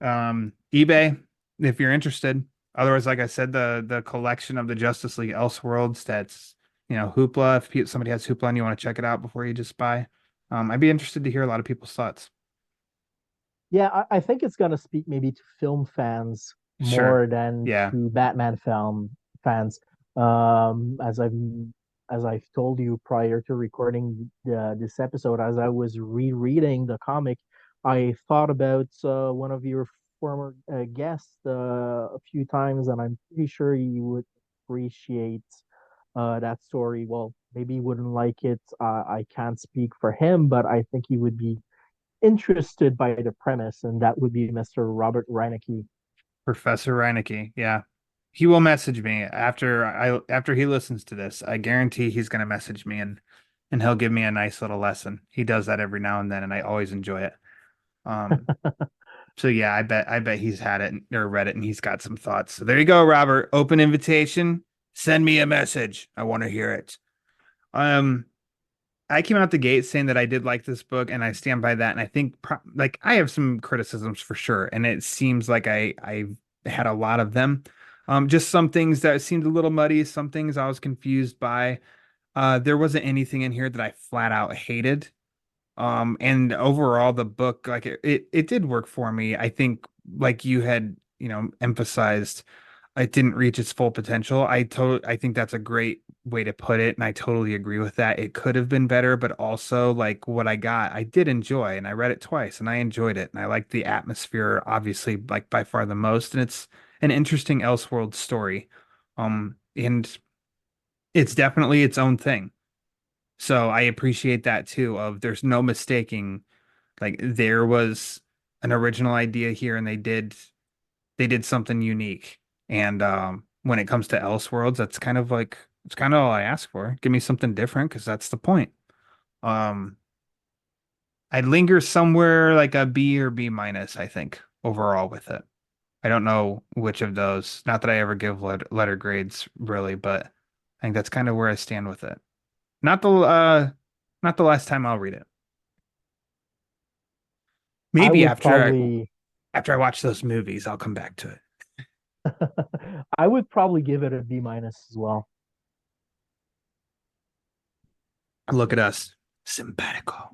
eBay, if you're interested. Otherwise, like I said, the collection of the Justice League Elseworlds, that's Hoopla. If somebody has Hoopla and you want to check it out before you just buy, I'd be interested to hear a lot of people's thoughts. Yeah, I think it's gonna speak maybe to film fans Sure. more than Yeah. to Batman film fans. As I've as I've told you prior to recording this episode, as I was rereading the comic, I thought about one of your former guests a few times, and I'm pretty sure you would appreciate that story. Well, maybe he wouldn't like it. I can't speak for him, but I think he would be interested by the premise, and that would be Mr. Robert Reinecke. Professor Reinecke. Yeah. He will message me after he listens to this. I guarantee he's going to message me and he'll give me a nice little lesson. He does that every now and then, and I always enjoy it. Um, so yeah, I bet he's had it or read it and he's got some thoughts. So there you go, Robert. Open invitation. Send me a message. I want to hear it. I came out the gate saying that I did like this book, and I stand by that. And I think like I have some criticisms for sure, and it seems like I had a lot of them. Just some things that seemed a little muddy, some things I was confused by. There wasn't anything in here that I flat out hated. And overall, the book, like it did work for me. I think, like you had, emphasized, it didn't reach its full potential. I think that's a great way to put it, and I totally agree with that. It could have been better, but also like what I got, I did enjoy, and I read it twice, and I enjoyed it, and I liked the atmosphere, obviously, like by far the most, and it's an interesting Elseworlds story, and it's definitely its own thing. So I appreciate that too. Of there's no mistaking, like there was an original idea here, and they did something unique. And when it comes to Elseworlds, that's kind of like it's kind of all I ask for. Give me something different because that's the point. Um, I'd linger somewhere like a B or B minus, I think, overall with it. I don't know which of those. Not that I ever give letter grades really, but I think that's kind of where I stand with it. Not the last time I'll read it. I Maybe would probably after I watch those movies, I'll come back to it. I would probably give it a B minus as well. Look at us. Simpatico.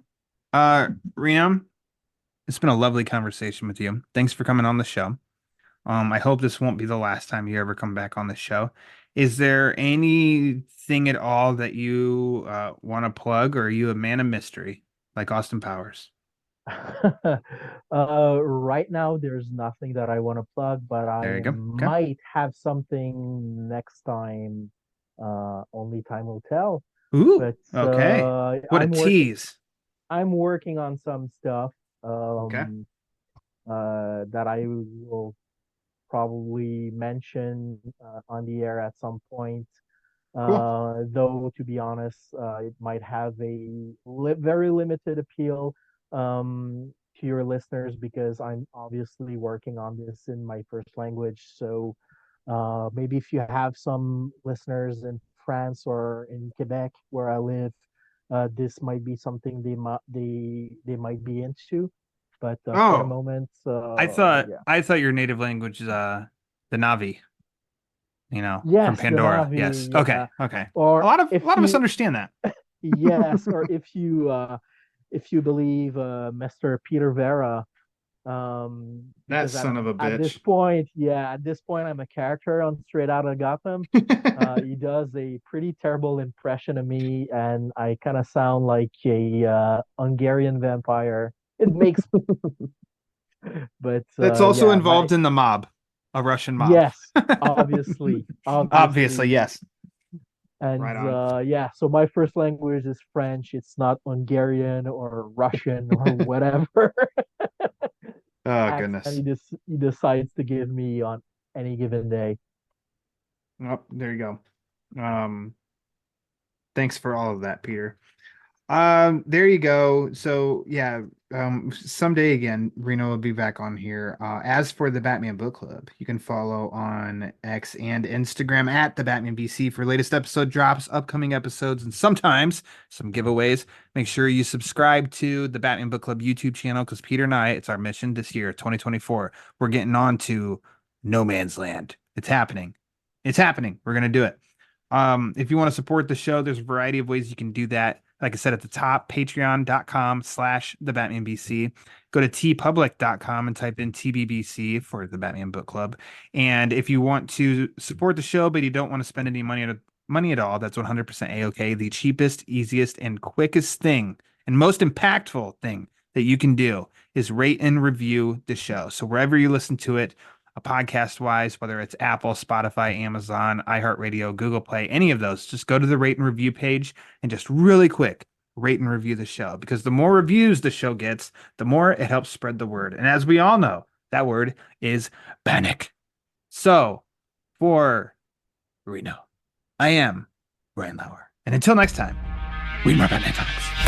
Reno, it's been a lovely conversation with you. Thanks for coming on the show. I hope this won't be the last time you ever come back on the show. Is there anything at all that you want to plug, or are you a man of mystery like Austin Powers? Right now, there's nothing that I want to plug, but There you I go. Okay. might have something next time. Only time will tell. Ooh, But okay. What a tease. I'm working on some stuff Okay. that I will probably mention on the air at some point. Cool. Though, to be honest, it might have a very limited appeal to your listeners because I'm obviously working on this in my first language. So maybe if you have some listeners in France or in Quebec where I live, this might be something they might be into. But for the Oh, moment, I thought yeah. I thought your native language is the Navi, from Yes, the Pandora. Yes. Navi, Okay. yeah. Okay. A Or lot of a if lot of us you understand that. yes, or if you believe Mr. Peter Vera, That because son of a at this bitch. point, yeah, at this point I'm a character on Straight Outta Gotham. He does a pretty terrible impression of me, and I kind of sound like a Hungarian vampire. It makes, but That's also yeah, my involved in the mob, a Russian mob. yes, obviously, Obviously, obviously. yes. Right And on. yeah, so my first language is French. It's not Hungarian or Russian or whatever Oh accent goodness. he decides to give me on any given day. Oh, there you go. Thanks for all of that, Peter. There you go. So yeah, someday again, Reno will be back on here. As for the Batman Book Club, you can follow on X and Instagram at the Batman BC for latest episode drops, upcoming episodes, and sometimes some giveaways. Make sure you subscribe to the Batman Book Club YouTube channel because Peter and I, it's our mission this year, 2024. We're getting on to No Man's Land. It's happening. It's happening. We're gonna do it. If you want to support the show, there's a variety of ways you can do that. Like I said at the top, patreon.com/the Batman BC. Go to tpublic.com and type in TBBC for the Batman Book Club. And if you want to support the show, but you don't want to spend any money money at all, that's 100% A-okay. The cheapest, easiest, and quickest thing and most impactful thing that you can do is rate and review the show. So wherever you listen to it, podcast wise, whether it's Apple, Spotify, Amazon, iHeartRadio, Google Play, any of those, just go to the rate and review page and just really quick rate and review the show, because the more reviews the show gets, the more it helps spread the word. And as we all know, that word is panic. So for Reno, I am Brian Lauer. And until next time, read more Batman comics.